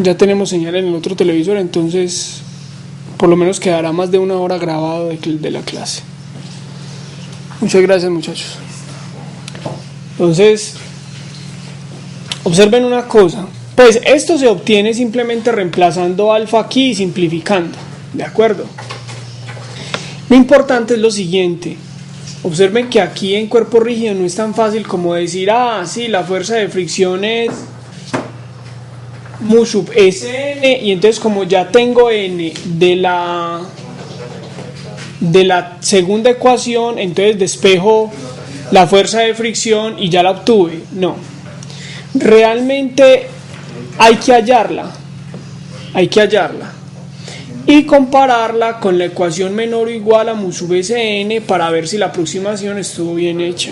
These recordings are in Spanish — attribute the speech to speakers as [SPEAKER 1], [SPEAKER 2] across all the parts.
[SPEAKER 1] Ya tenemos señal en el otro televisor, entonces por lo menos quedará más de 1 hora grabado de la clase. Muchas gracias, muchachos. Entonces, observen una cosa. Pues esto se obtiene simplemente reemplazando alfa aquí y simplificando. ¿De acuerdo? Lo importante es lo siguiente. Observen que aquí en cuerpo rígido no es tan fácil como decir, sí, la fuerza de fricción es mu sub Sn, y entonces como ya tengo n de la segunda ecuación, entonces despejo la fuerza de fricción y ya la obtuve. No, realmente hay que hallarla y compararla con la ecuación menor o igual a mu sub Sn para ver si la aproximación estuvo bien hecha.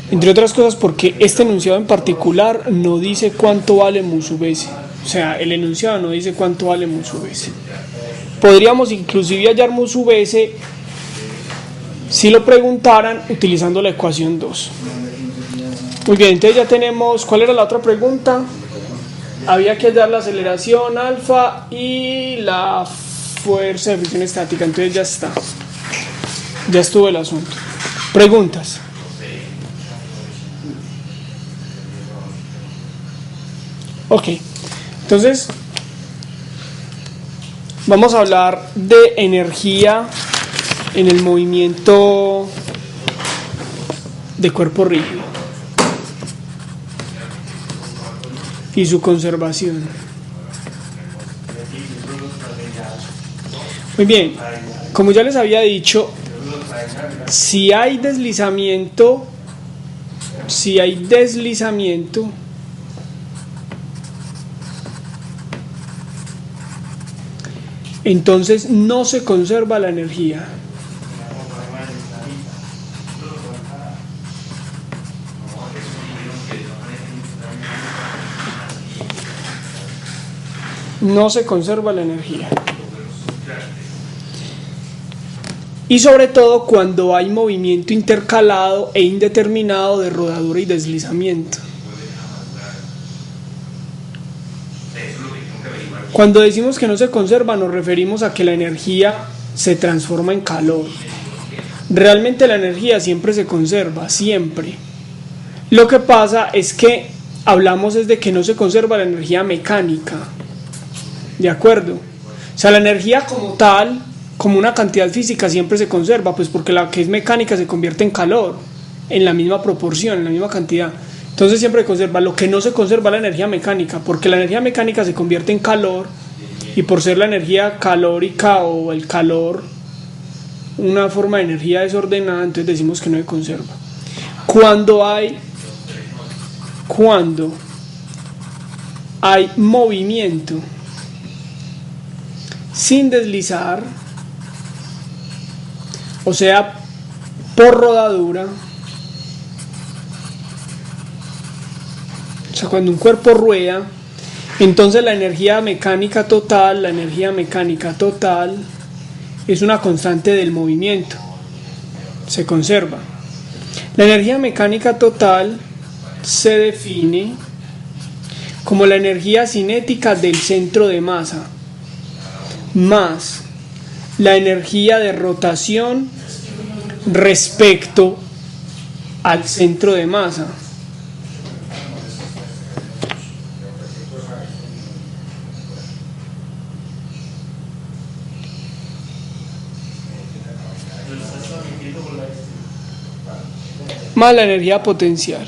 [SPEAKER 1] Entre otras cosas porque este enunciado en particular no dice cuánto vale mu sub S. O sea, el enunciado no dice cuánto vale mu sub S. Podríamos inclusive hallar mu sub S si lo preguntaran utilizando la ecuación 2. Muy bien, entonces ya tenemos. ¿Cuál era la otra pregunta? Había que hallar la aceleración alfa y la fuerza de fricción estática. Entonces ya está. Ya estuvo el asunto. Preguntas. Ok, entonces vamos a hablar de energía en el movimiento de cuerpo rígido y su conservación. Muy bien, como ya les había dicho, si hay deslizamiento, entonces no se conserva la energía. No se conserva la energía. Y sobre todo cuando hay movimiento intercalado e indeterminado de rodadura y deslizamiento. Cuando decimos que no se conserva, nos referimos a que la energía se transforma en calor. Realmente la energía siempre se conserva, siempre. Lo que pasa es que hablamos es de que no se conserva la energía mecánica. ¿De acuerdo? O sea, la energía como tal, como una cantidad física, siempre se conserva, pues porque la que es mecánica se convierte en calor, en la misma proporción, en la misma cantidad. Entonces siempre conserva. Lo que no se conserva es la energía mecánica, porque la energía mecánica se convierte en calor, y por ser la energía calórica o el calor una forma de energía desordenada, entonces decimos que no se conserva. Cuando hay movimiento sin deslizar, o sea, por rodadura, o sea, cuando un cuerpo rueda, entonces la energía mecánica total es una constante del movimiento, se conserva. La energía mecánica total se define como la energía cinética del centro de masa más la energía de rotación respecto al centro de masa. Más la energía potencial.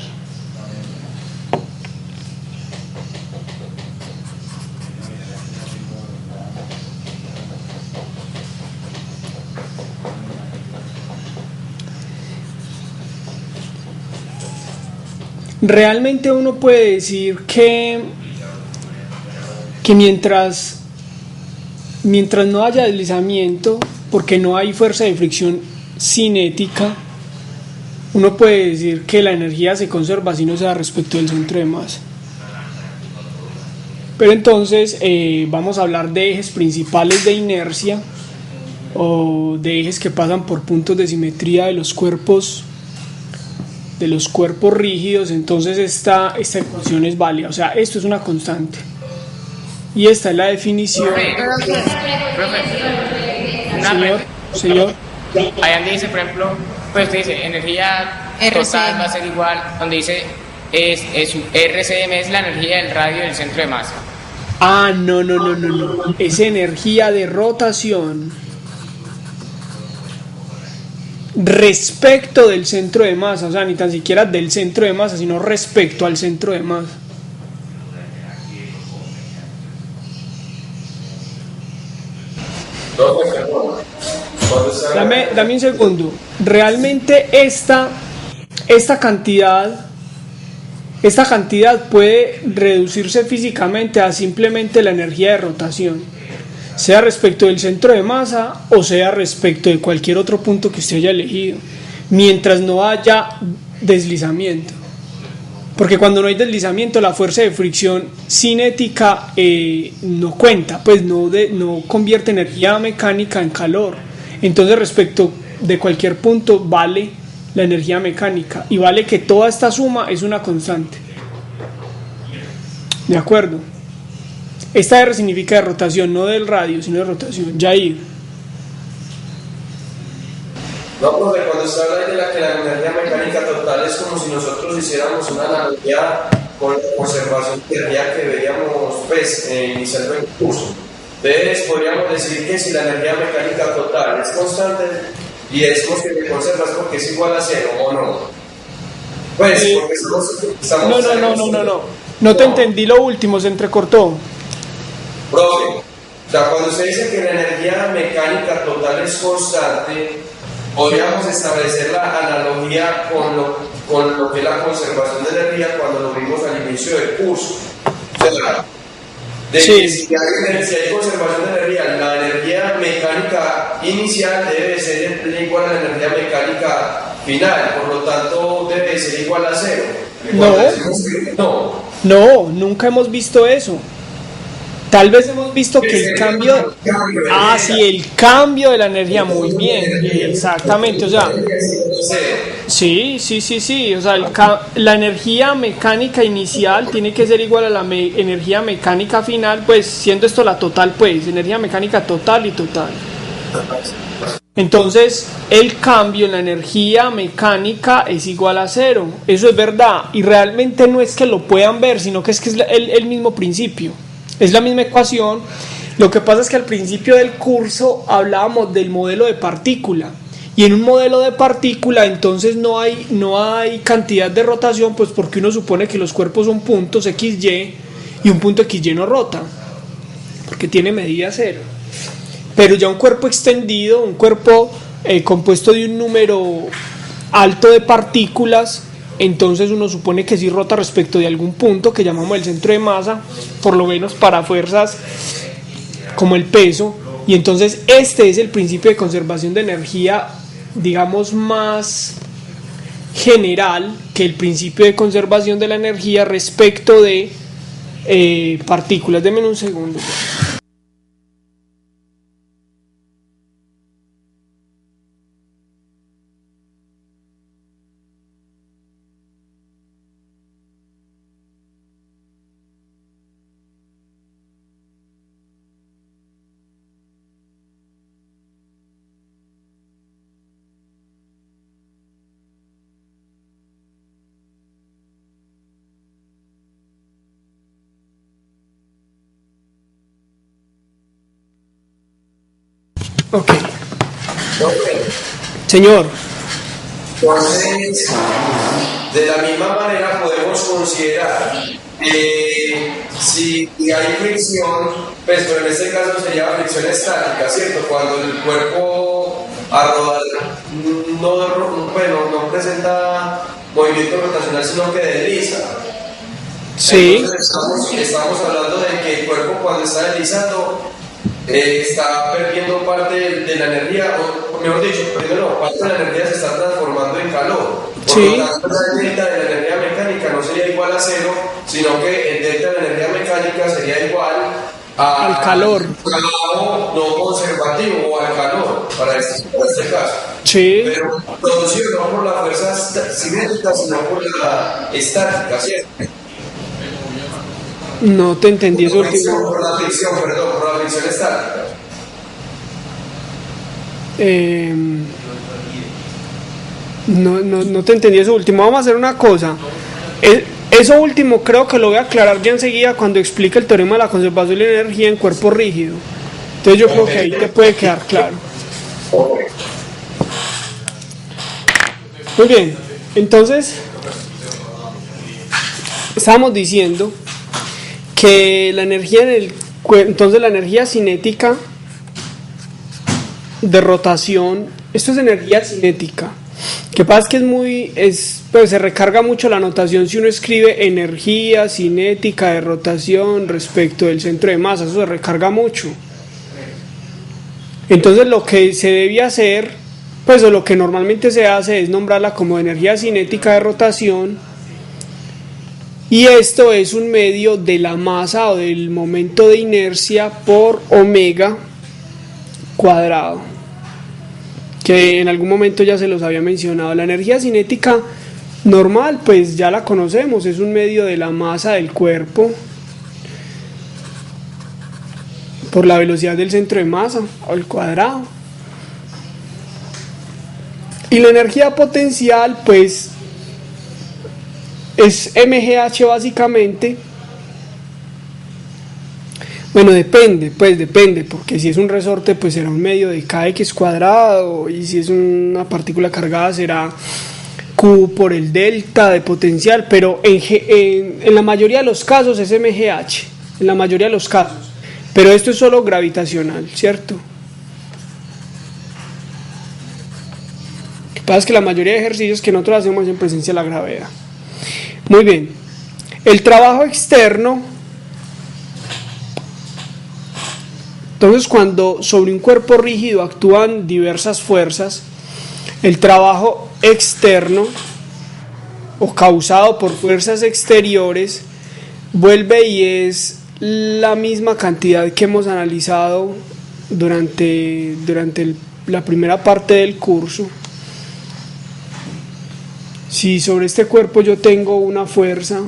[SPEAKER 1] Realmente uno puede decir que mientras no haya deslizamiento, porque no hay fuerza de fricción cinética, uno puede decir que la energía se conserva si no se da respecto del centro de masa. Pero entonces vamos a hablar de ejes principales de inercia o de ejes que pasan por puntos de simetría de los cuerpos de los cuerpos rígidos, entonces esta ecuación es válida. O sea, esto es una constante. Y esta es la definición.
[SPEAKER 2] Profe,
[SPEAKER 1] Señor, señor.
[SPEAKER 2] ahí donde dice, por ejemplo, pues usted dice energía total va a ser igual, donde dice RCM es la energía del radio del centro de masa.
[SPEAKER 1] Ah, no. Es energía de rotación respecto del centro de masa. O sea, ni tan siquiera del centro de masa, sino respecto al centro de masa. Dame un segundo. Realmente esta cantidad puede reducirse físicamente a simplemente la energía de rotación, sea respecto del centro de masa o sea respecto de cualquier otro punto que usted haya elegido, mientras no haya deslizamiento. Porque cuando no hay deslizamiento, la fuerza de fricción cinética no cuenta, pues no convierte energía mecánica en calor. Entonces, respecto de cualquier punto, vale la energía mecánica y vale que toda esta suma es una constante. ¿De acuerdo? Esta R significa de rotación, no del radio, sino de rotación. Jair.
[SPEAKER 3] No, porque cuando se habla de que la energía mecánica total es como si nosotros hiciéramos una analogía con la conservación de energía que veíamos pues, iniciando el curso. Entonces podríamos decir que si la energía mecánica total es constante y decimos que se conserva es porque es igual a cero o no. Pues porque estamos
[SPEAKER 1] no te entendí lo último, se entrecortó.
[SPEAKER 3] Profe, o sea, cuando usted dice que la energía mecánica total es constante, podríamos establecer la analogía con lo que es la conservación de energía cuando lo vimos al inicio del curso. O sea,
[SPEAKER 1] sí.
[SPEAKER 3] Si hay conservación de energía, la energía mecánica inicial debe ser igual a la energía mecánica final, por lo tanto debe ser igual a cero.
[SPEAKER 1] No, nunca hemos visto eso. Tal vez hemos visto que el cambio... Ah, sí, el cambio de la energía, muy bien, exactamente, o sea... Sí, o sea, la energía mecánica inicial tiene que ser igual a la energía mecánica final, pues siendo esto la total, pues, energía mecánica total y total. Entonces, el cambio en la energía mecánica es igual a cero, eso es verdad, y realmente no es que lo puedan ver, sino que es el mismo principio. Es la misma ecuación. Lo que pasa es que al principio del curso hablábamos del modelo de partícula, y en un modelo de partícula entonces no hay cantidad de rotación, pues porque uno supone que los cuerpos son puntos XY y un punto XY no rota porque tiene medida cero. Pero ya un cuerpo extendido, un cuerpo compuesto de un número alto de partículas, entonces uno supone que sí rota respecto de algún punto que llamamos el centro de masa, por lo menos para fuerzas como el peso, y entonces este es el principio de conservación de energía, digamos, más general que el principio de conservación de la energía respecto de partículas. Denme un segundo. Ok. Señor.
[SPEAKER 3] Entonces, de la misma manera podemos considerar si hay fricción, pues pero en este caso sería fricción estática, ¿cierto? Cuando el cuerpo a rodar no presenta movimiento rotacional, sino que desliza.
[SPEAKER 1] Sí.
[SPEAKER 3] Entonces estamos hablando de que el cuerpo cuando está deslizando está perdiendo parte de la energía, o mejor dicho, primero, parte de la energía se está transformando en calor. Por lo tanto, la delta de la energía mecánica no sería igual a cero, sino que el delta de la energía mecánica sería igual
[SPEAKER 1] al calor.
[SPEAKER 3] Trabajo no conservativo o al calor, para este caso.
[SPEAKER 1] Sí.
[SPEAKER 3] Pero producido no por la fuerza cinética, sino por la estática, ¿cierto?
[SPEAKER 1] No te entendí eso último.
[SPEAKER 3] Por la fricción, perdón, por la fricción estática.
[SPEAKER 1] No te entendí eso último. Vamos a hacer una cosa. Eso último creo que lo voy a aclarar ya enseguida cuando explique el teorema de la conservación de la energía en cuerpo rígido. Entonces yo creo que ahí te puede quedar claro. Muy bien, entonces estábamos diciendo que la energía entonces la energía cinética de rotación, esto es energía cinética. Que pasa es que pues se recarga mucho la notación si uno escribe energía cinética de rotación respecto del centro de masa, eso se recarga mucho. Entonces lo que se debe hacer, pues o lo que normalmente se hace es nombrarla como energía cinética de rotación, y esto es un medio de la masa o del momento de inercia por omega cuadrado, que en algún momento ya se los había mencionado. La energía cinética normal pues ya la conocemos, es un medio de la masa del cuerpo por la velocidad del centro de masa al cuadrado. Y la energía potencial pues es mgh básicamente. Bueno, depende, porque si es un resorte pues será un medio de kx cuadrado, y si es una partícula cargada será q por el delta de potencial, pero en la mayoría de los casos es mgh, en la mayoría de los casos, pero esto es solo gravitacional, ¿cierto? Lo que pasa es que la mayoría de ejercicios que nosotros hacemos es en presencia de la gravedad. Muy bien, el trabajo externo. Entonces, cuando sobre un cuerpo rígido actúan diversas fuerzas, el trabajo externo o causado por fuerzas exteriores vuelve y es la misma cantidad que hemos analizado durante la primera parte del curso. Si sobre este cuerpo yo tengo una fuerza,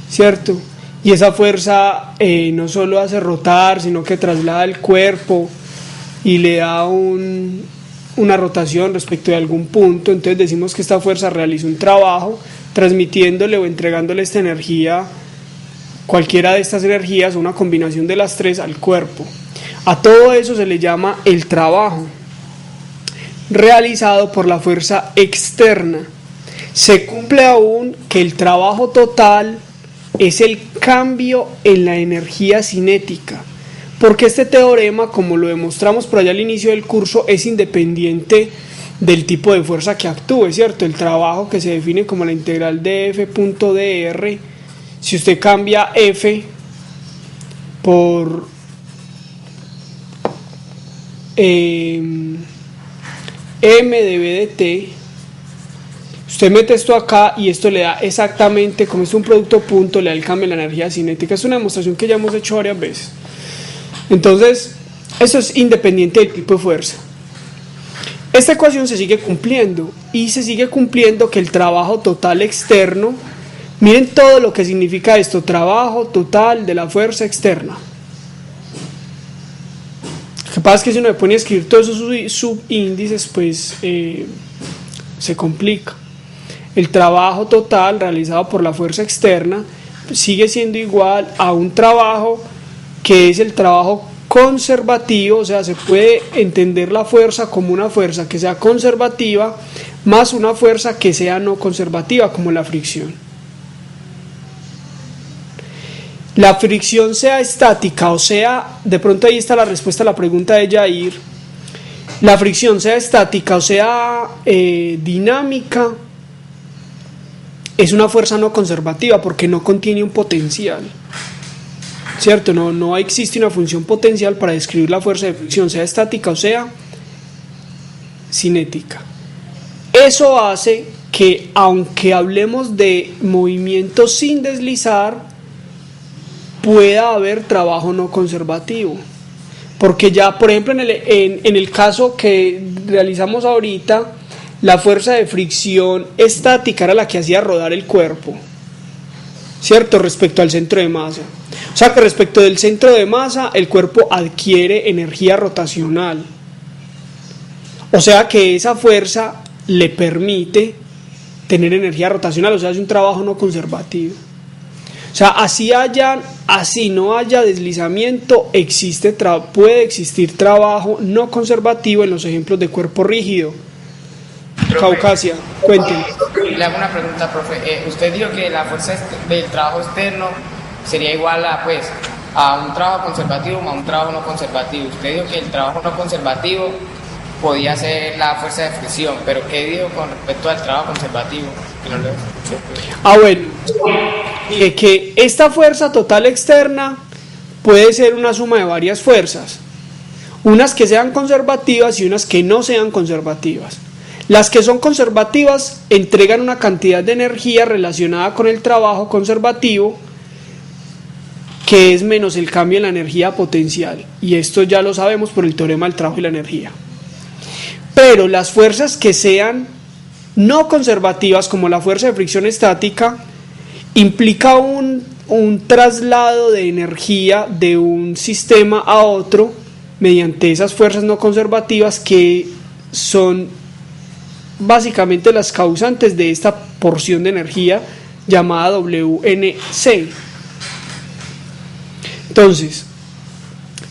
[SPEAKER 1] ¿cierto? Y esa fuerza no solo hace rotar, sino que traslada el cuerpo y le da una rotación respecto de algún punto. Entonces decimos que esta fuerza realiza un trabajo transmitiéndole o entregándole esta energía, cualquiera de estas energías, una combinación de las tres, al cuerpo. A todo eso se le llama el trabajo realizado por la fuerza externa. Se cumple aún que el trabajo total es el cambio en la energía cinética, porque este teorema, como lo demostramos por allá al inicio del curso, es independiente del tipo de fuerza que actúe, ¿cierto? El trabajo, que se define como la integral de F.dr, si usted cambia F por M de B de T, usted mete esto acá y esto le da exactamente, como es un producto punto, le da el cambio en la energía cinética. Es una demostración que ya hemos hecho varias veces. Entonces, eso es independiente del tipo de fuerza. Esta ecuación se sigue cumpliendo, y se sigue cumpliendo que el trabajo total externo, miren todo lo que significa esto, trabajo total de la fuerza externa. Lo que pasa es que si uno le pone a escribir todos esos subíndices, pues se complica. El trabajo total realizado por la fuerza externa sigue siendo igual a un trabajo que es el trabajo conservativo, o sea, se puede entender la fuerza como una fuerza que sea conservativa más una fuerza que sea no conservativa, como la fricción. La fricción sea estática o sea, de pronto ahí está la respuesta a la pregunta de Jair, la fricción sea estática o sea dinámica, es una fuerza no conservativa porque no contiene un potencial, ¿cierto? No existe una función potencial para describir la fuerza de fricción, sea estática o sea cinética. Eso hace que, aunque hablemos de movimiento sin deslizar, pueda haber trabajo no conservativo. Porque ya, por ejemplo, en el caso que realizamos ahorita, la fuerza de fricción estática era la que hacía rodar el cuerpo, ¿cierto? Respecto al centro de masa. O sea que respecto del centro de masa, el cuerpo adquiere energía rotacional. O sea que esa fuerza le permite tener energía rotacional, o sea, es un trabajo no conservativo. O sea, así no haya deslizamiento, puede existir trabajo no conservativo en los ejemplos de cuerpo rígido.
[SPEAKER 2] Profe,
[SPEAKER 1] Caucasia, cuéntenos.
[SPEAKER 2] le hago una pregunta, profe. Usted dijo que la fuerza del trabajo externo sería igual a un trabajo conservativo o a un trabajo no conservativo. Usted dijo que el trabajo no conservativo podía ser la fuerza de fricción, pero ¿qué dijo con respecto al trabajo conservativo? Que no lo escuché.
[SPEAKER 1] Bueno, que esta fuerza total externa puede ser una suma de varias fuerzas, unas que sean conservativas y unas que no sean conservativas. Las que son conservativas entregan una cantidad de energía relacionada con el trabajo conservativo, que es menos el cambio en la energía potencial, y esto ya lo sabemos por el teorema del trabajo y la energía. Pero las fuerzas que sean no conservativas, como la fuerza de fricción estática, implica un traslado de energía de un sistema a otro mediante esas fuerzas no conservativas, que son básicamente las causantes de esta porción de energía llamada WNC. Entonces,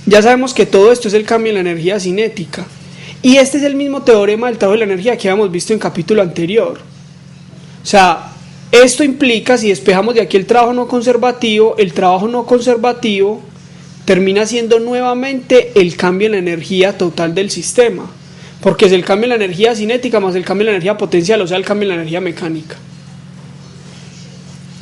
[SPEAKER 1] ya sabemos que todo esto es el cambio en la energía cinética, y este es el mismo teorema del trabajo de la energía que habíamos visto en el capítulo anterior. O sea, esto implica, si despejamos de aquí el trabajo no conservativo termina siendo nuevamente el cambio en la energía total del sistema, porque es el cambio en la energía cinética más el cambio en la energía potencial, o sea, el cambio en la energía mecánica.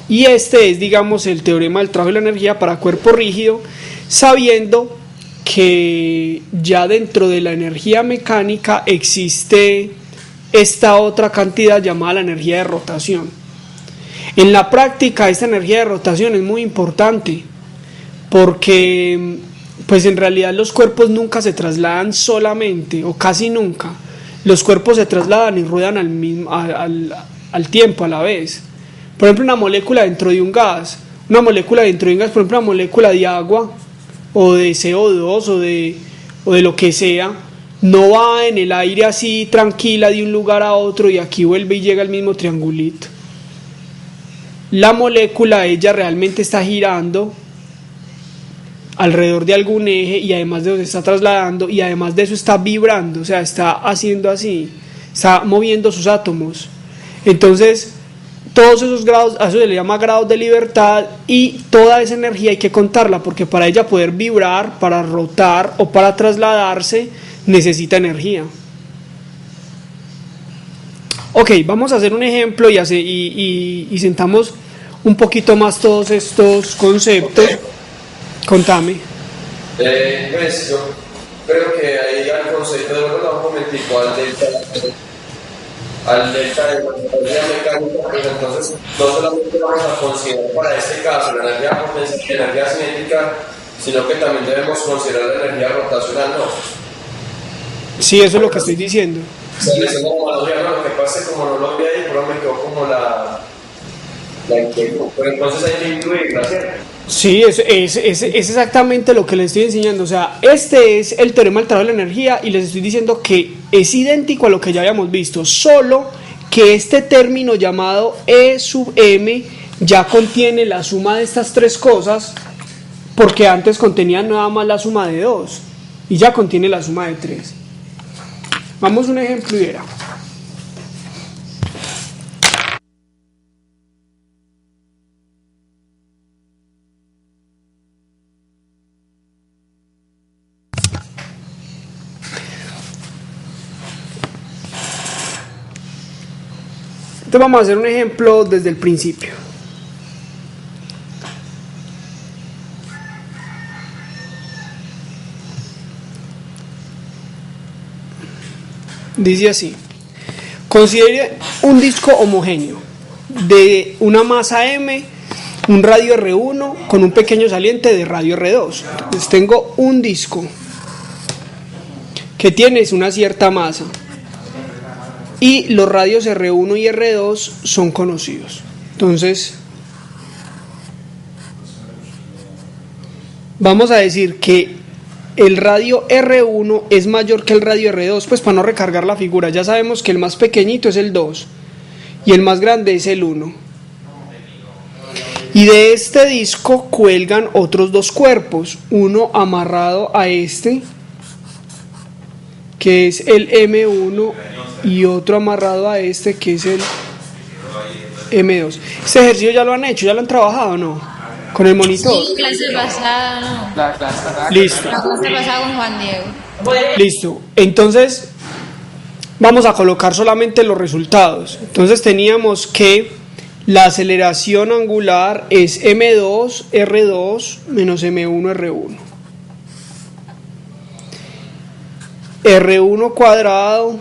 [SPEAKER 1] Y este es, digamos, el teorema del trabajo de la energía para cuerpo rígido, sabiendo que ya dentro de la energía mecánica existe esta otra cantidad llamada la energía de rotación. En la práctica, esta energía de rotación es muy importante, porque pues en realidad los cuerpos nunca se trasladan solamente, o casi nunca. Los cuerpos se trasladan y ruedan al tiempo, a la vez. Por ejemplo, una molécula dentro de un gas, por ejemplo, una molécula de agua o de CO2 o de lo que sea, no va en el aire así tranquila de un lugar a otro y aquí vuelve y llega al mismo triangulito. La molécula, ella realmente está girando alrededor de algún eje, y además de eso se está trasladando, y además de eso está vibrando, o sea, está haciendo así, está moviendo sus átomos. Entonces, todos esos grados, a eso se le llama grados de libertad, y toda esa energía hay que contarla, porque para ella poder vibrar, para rotar o para trasladarse, necesita energía. Ok, vamos a hacer un ejemplo y sentamos un poquito más todos estos conceptos. Contame.
[SPEAKER 3] Pues yo creo que ahí al concepto de un momentico al delta de la energía mecánica, pues entonces no solamente vamos a considerar para este caso la energía potencial y la energía cinética, sino que también debemos considerar la energía rotacional, ¿no?
[SPEAKER 1] Sí, eso es lo que estoy diciendo.
[SPEAKER 3] Sí, lo que pasa es que como no lo vi ahí, pero me quedó como la inquietud, pero entonces hay que incluirla, ¿cierto?
[SPEAKER 1] Sí, es exactamente lo que les estoy enseñando. O sea, este es el teorema del trabajo de la energía, y les estoy diciendo que es idéntico a lo que ya habíamos visto, solo que este término llamado E sub m ya contiene la suma de estas tres cosas, porque antes contenía nada más la suma de 2 y ya contiene la suma de 3. Vamos a un ejemplo y verá. Entonces vamos a hacer un ejemplo desde el principio. Dice así: considere un disco homogéneo de una masa m un radio R1 con un pequeño saliente de radio R2. Entonces tengo un disco que tiene una cierta masa y los radios R1 y R2 son conocidos. Entonces vamos a decir que el radio R1 es mayor que el radio R2, pues para no recargar la figura, ya sabemos que el más pequeñito es el 2 y el más grande es el 1. Y de este disco cuelgan otros dos cuerpos, uno amarrado a este, que es el M1, y otro amarrado a este, que es el M2. Este ejercicio ya lo han hecho, ya lo han trabajado, ¿no? Con el monitor.
[SPEAKER 4] Sí, clase pasada, ¿no?
[SPEAKER 2] La clase pasada.
[SPEAKER 1] Listo.
[SPEAKER 4] La clase pasada con Juan Diego.
[SPEAKER 1] Listo. Entonces, vamos a colocar solamente los resultados. Entonces teníamos que la aceleración angular es M2 R2 menos M1 R1. R1 cuadrado,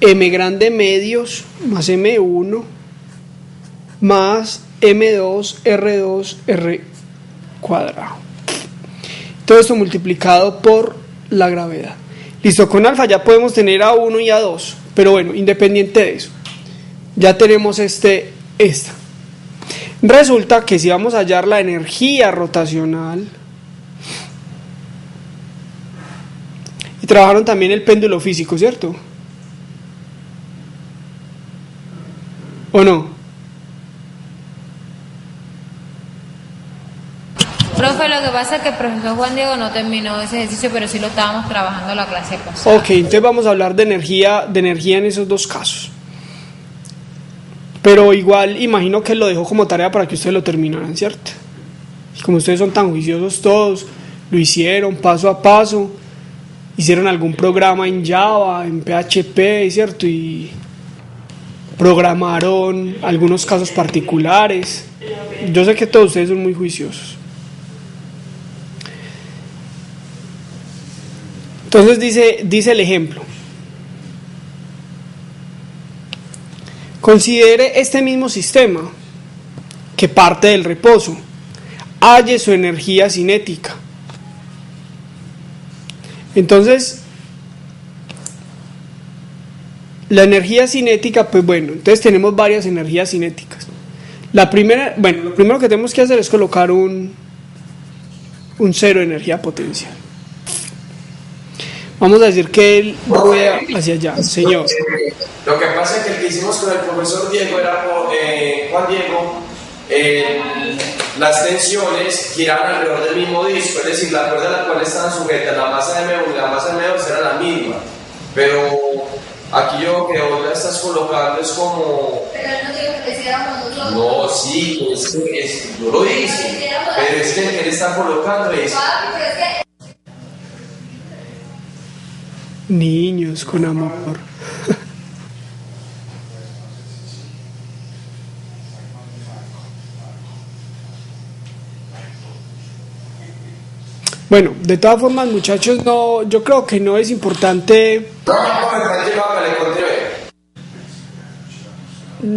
[SPEAKER 1] M grande medios más M1 más M2 R2 R cuadrado. Todo esto multiplicado por la gravedad. Listo, con alfa ya podemos tener A1 y A2, pero bueno, independiente de eso, ya tenemos esta. Resulta que si vamos a hallar la energía rotacional, y trabajaron también el péndulo físico, ¿cierto? ¿O no?
[SPEAKER 4] Profe, lo que pasa es que el profesor Juan Diego no terminó ese ejercicio, pero sí lo estábamos trabajando la clase pasada.
[SPEAKER 1] Ok, entonces vamos a hablar de energía en esos dos casos. Pero igual imagino que lo dejo como tarea para que ustedes lo terminaran, ¿cierto? Y como ustedes son tan juiciosos todos, lo hicieron paso a paso, hicieron algún programa en Java, en PHP, ¿cierto? Y programaron algunos casos particulares. Yo sé que todos ustedes son muy juiciosos. Entonces dice el ejemplo. Considere este mismo sistema que parte del reposo. Halle su energía cinética. Entonces, la energía cinética, pues bueno, entonces tenemos varias energías cinéticas. La primera, bueno, lo primero que tenemos que hacer es colocar un cero de energía potencial. Vamos a decir que él rueda hacia allá, señor.
[SPEAKER 3] Lo que pasa es que el que hicimos con el profesor Diego era Juan Diego, las tensiones giraban alrededor del mismo disco, es decir, la cuerda a la cual estaban sujetas la masa de M1 y la masa de M2 era la misma, pero aquí yo que vos la estás colocando es como...
[SPEAKER 4] Pero él no dijo que lo hiciéramos nosotros.
[SPEAKER 3] No, sí, yo lo hice, pero es que él está colocando eso.
[SPEAKER 1] Niños con amor. Bueno, de todas formas, muchachos, no, yo creo que no es importante.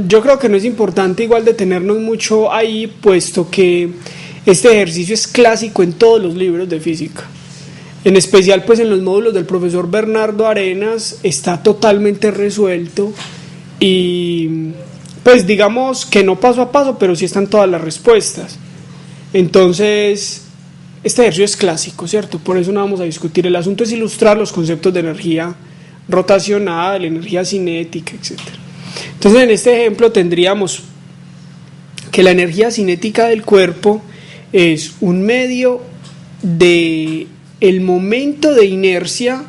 [SPEAKER 1] Yo creo que no es importante igual detenernos mucho ahí, puesto que este ejercicio es clásico en todos los libros de física. En especial pues en los módulos del profesor Bernardo Arenas está totalmente resuelto y pues digamos que no paso a paso, pero sí están todas las respuestas. Entonces este ejercicio es clásico, ¿cierto? Por eso no vamos a discutir. El asunto es ilustrar los conceptos de energía rotacional, energía cinética, etc. Entonces en este ejemplo tendríamos que la energía cinética del cuerpo es un medio de el momento de inercia.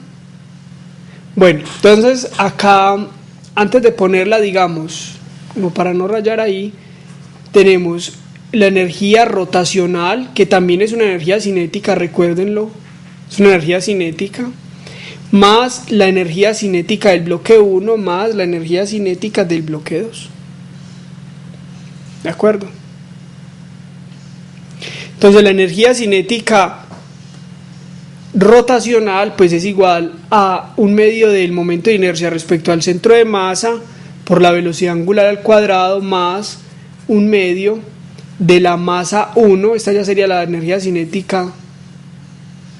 [SPEAKER 1] Bueno, entonces acá, antes de ponerla, digamos, como para no rayar ahí, tenemos la energía rotacional, que también es una energía cinética, recuérdenlo, es una energía cinética, más la energía cinética del bloque 1, más la energía cinética del bloque 2. ¿De acuerdo? Entonces la energía cinética rotacional pues es igual a un medio del momento de inercia respecto al centro de masa por la velocidad angular al cuadrado más un medio de la masa 1, esta ya sería la energía cinética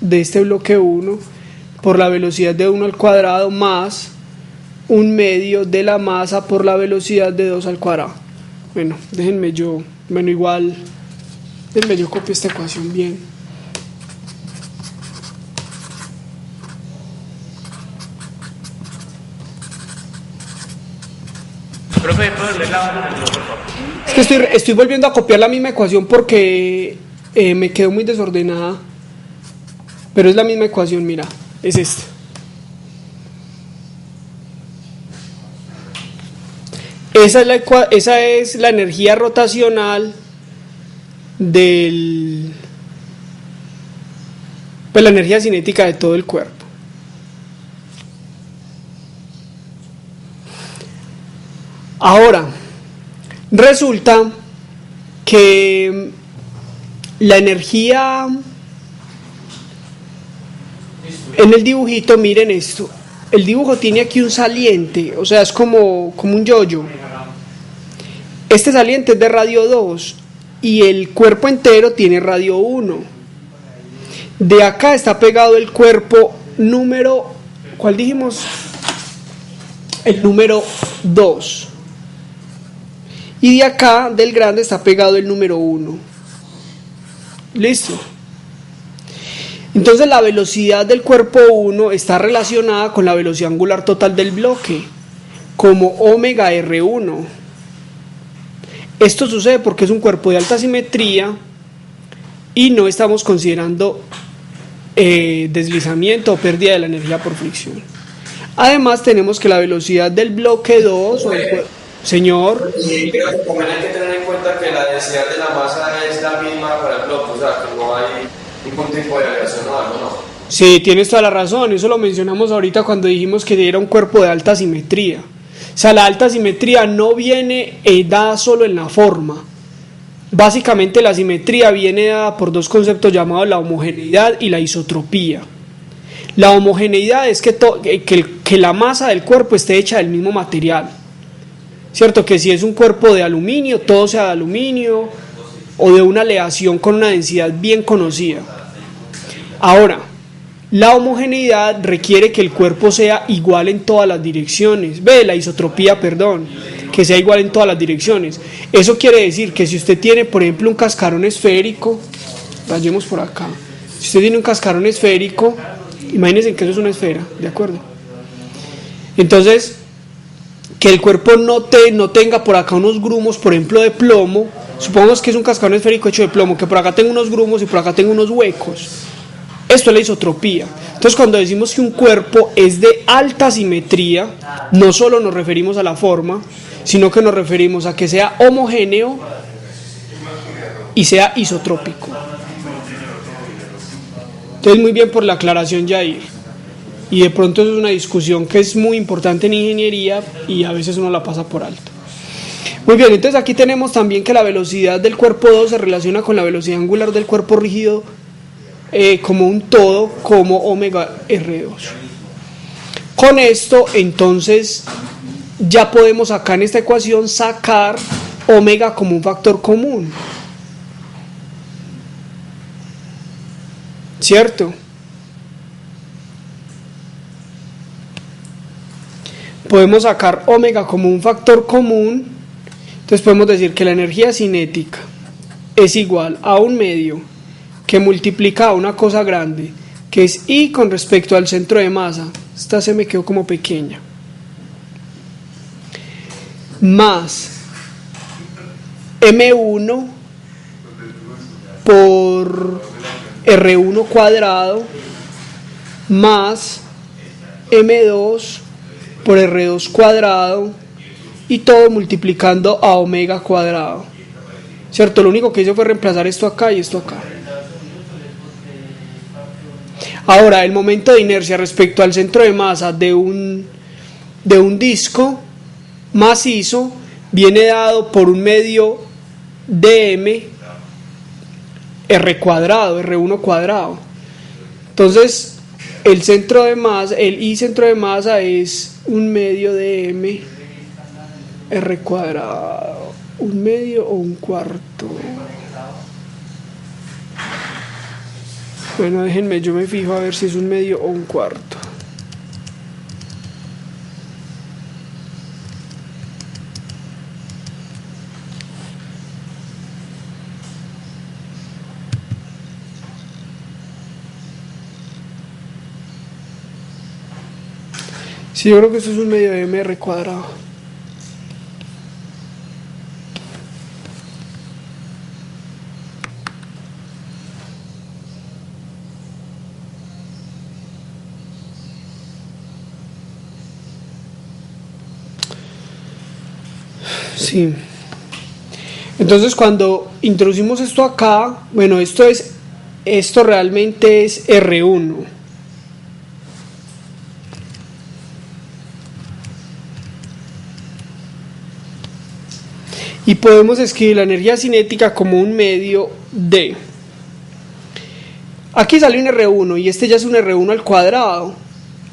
[SPEAKER 1] de este bloque 1, por la velocidad de 1 al cuadrado, más 1/2 de la masa por la velocidad de 2 al cuadrado. Bueno, déjenme yo copio esta ecuación bien.
[SPEAKER 5] Profe, ¿puedo leer la por favor?
[SPEAKER 1] Es que estoy volviendo a copiar la misma ecuación porque me quedó muy desordenada. Pero es la misma ecuación, mira, es esta. Esa es la energía rotacional pues la energía cinética de todo el cuerpo. Ahora, resulta que la energía en el dibujito, miren esto, el dibujo tiene aquí un saliente, o sea, es como un yoyo. Este saliente es de radio 2 y el cuerpo entero tiene radio 1. De acá está pegado el cuerpo número, ¿cuál dijimos? El número 2. Y de acá, del grande, está pegado el número 1. ¿Listo? Entonces la velocidad del cuerpo 1 está relacionada con la velocidad angular total del bloque, como omega R1. Esto sucede porque es un cuerpo de alta simetría y no estamos considerando deslizamiento o pérdida de la energía por fricción. Además tenemos que la velocidad del bloque 2 o señor.
[SPEAKER 3] Y creo que también hay que tener en cuenta que la densidad de la masa es la misma para el bloque, o sea, que no hay ningún tipo de variación o algo, ¿no?
[SPEAKER 1] Sí, tienes toda la razón, eso lo mencionamos ahorita cuando dijimos que era un cuerpo de alta simetría. O sea, la alta simetría no viene dada solo en la forma. Básicamente la simetría viene dada por dos conceptos llamados la homogeneidad y la isotropía. La homogeneidad es que la masa del cuerpo esté hecha del mismo material. ¿Cierto? Que si es un cuerpo de aluminio, todo sea de aluminio o de una aleación con una densidad bien conocida. Ahora, la homogeneidad requiere que el cuerpo sea igual en todas las direcciones. La isotropía, perdón, que sea igual en todas las direcciones. Eso quiere decir que si usted tiene, por ejemplo, un cascarón esférico, vayamos por acá. Si usted tiene un cascarón esférico, imagínense que eso es una esfera, ¿de acuerdo? Entonces, que el cuerpo no tenga por acá unos grumos, por ejemplo, de plomo. Supongamos que es un cascarón esférico hecho de plomo, que por acá tengo unos grumos y por acá tengo unos huecos. Esto es la isotropía. Entonces, cuando decimos que un cuerpo es de alta simetría, no solo nos referimos a la forma, sino que nos referimos a que sea homogéneo y sea isotrópico. Entonces, muy bien por la aclaración, Jair. Y de pronto eso es una discusión que es muy importante en ingeniería y a veces uno la pasa por alto. Muy bien, entonces aquí tenemos también que la velocidad del cuerpo 2 se relaciona con la velocidad angular del cuerpo rígido como un todo, como omega R2. Con esto, entonces, ya podemos acá en esta ecuación sacar omega como un factor común. ¿Cierto? Podemos sacar omega como un factor común. Entonces podemos decir que la energía cinética es igual a un medio que multiplica a una cosa grande, que es I con respecto al centro de masa. Esta se me quedó como pequeña. Más M1 por R1 cuadrado más M2 por R2 cuadrado y todo multiplicando a omega cuadrado. ¿Cierto? Lo único que hice fue reemplazar esto acá y esto acá. Ahora, el momento de inercia respecto al centro de masa de un disco macizo viene dado por un medio dm r cuadrado, R1 cuadrado. Entonces, el centro de masa, el I centro de masa es un medio de m r cuadrado, un medio o un cuarto. Bueno, déjenme, yo me fijo a ver si es un medio o un cuarto. Sí, yo creo que esto es un medio de mr cuadrado. Sí. Entonces cuando introducimos esto acá, bueno, esto realmente es R1. Y podemos escribir la energía cinética como un medio de... Aquí sale un R1 y este ya es un R1 al cuadrado.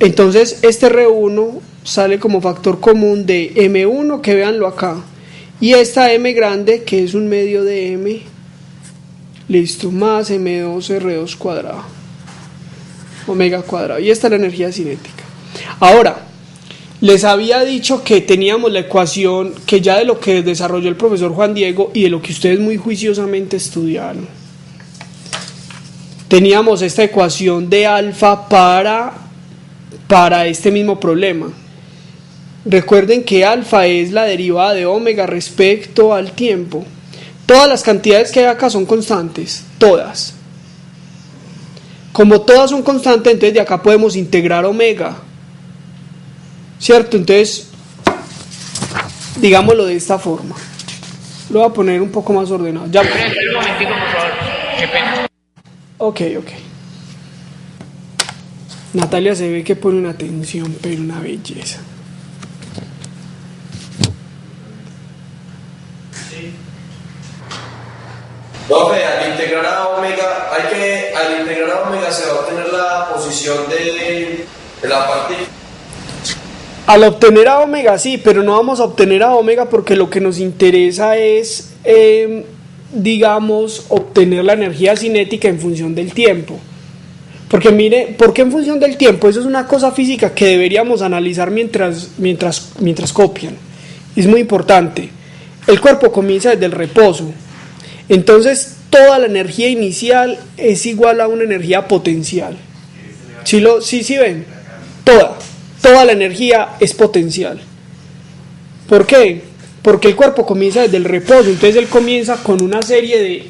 [SPEAKER 1] Entonces este R1 sale como factor común de M1, que véanlo acá. Y esta M grande, que es un medio de M, listo, más M2 R2 cuadrado, omega cuadrado. Y esta es la energía cinética. Ahora, les había dicho que teníamos la ecuación que ya de lo que desarrolló el profesor Juan Diego y de lo que ustedes muy juiciosamente estudiaron. Teníamos esta ecuación de alfa para este mismo problema. Recuerden que alfa es la derivada de omega respecto al tiempo. Todas las cantidades que hay acá son constantes, todas. Como todas son constantes, entonces de acá podemos integrar omega, ¿cierto? Entonces, digámoslo de esta forma. Lo voy a poner un poco más ordenado. Ya.
[SPEAKER 5] Un momentico, por favor. Qué pena.
[SPEAKER 1] Ok. Natalia se ve que pone una atención, pero una belleza.
[SPEAKER 3] Profe, al integrar a omega, al integrar a omega se va a obtener la posición de la partícula.
[SPEAKER 1] Al obtener a omega sí, pero no vamos a obtener a omega porque lo que nos interesa es, digamos, obtener la energía cinética en función del tiempo. Porque mire, ¿por qué en función del tiempo? Eso es una cosa física que deberíamos analizar mientras copian. Es muy importante. El cuerpo comienza desde el reposo. Entonces, toda la energía inicial es igual a una energía potencial. ¿Sí ven? Toda la energía es potencial. ¿Por qué? Porque el cuerpo comienza desde el reposo. Entonces, él comienza con una serie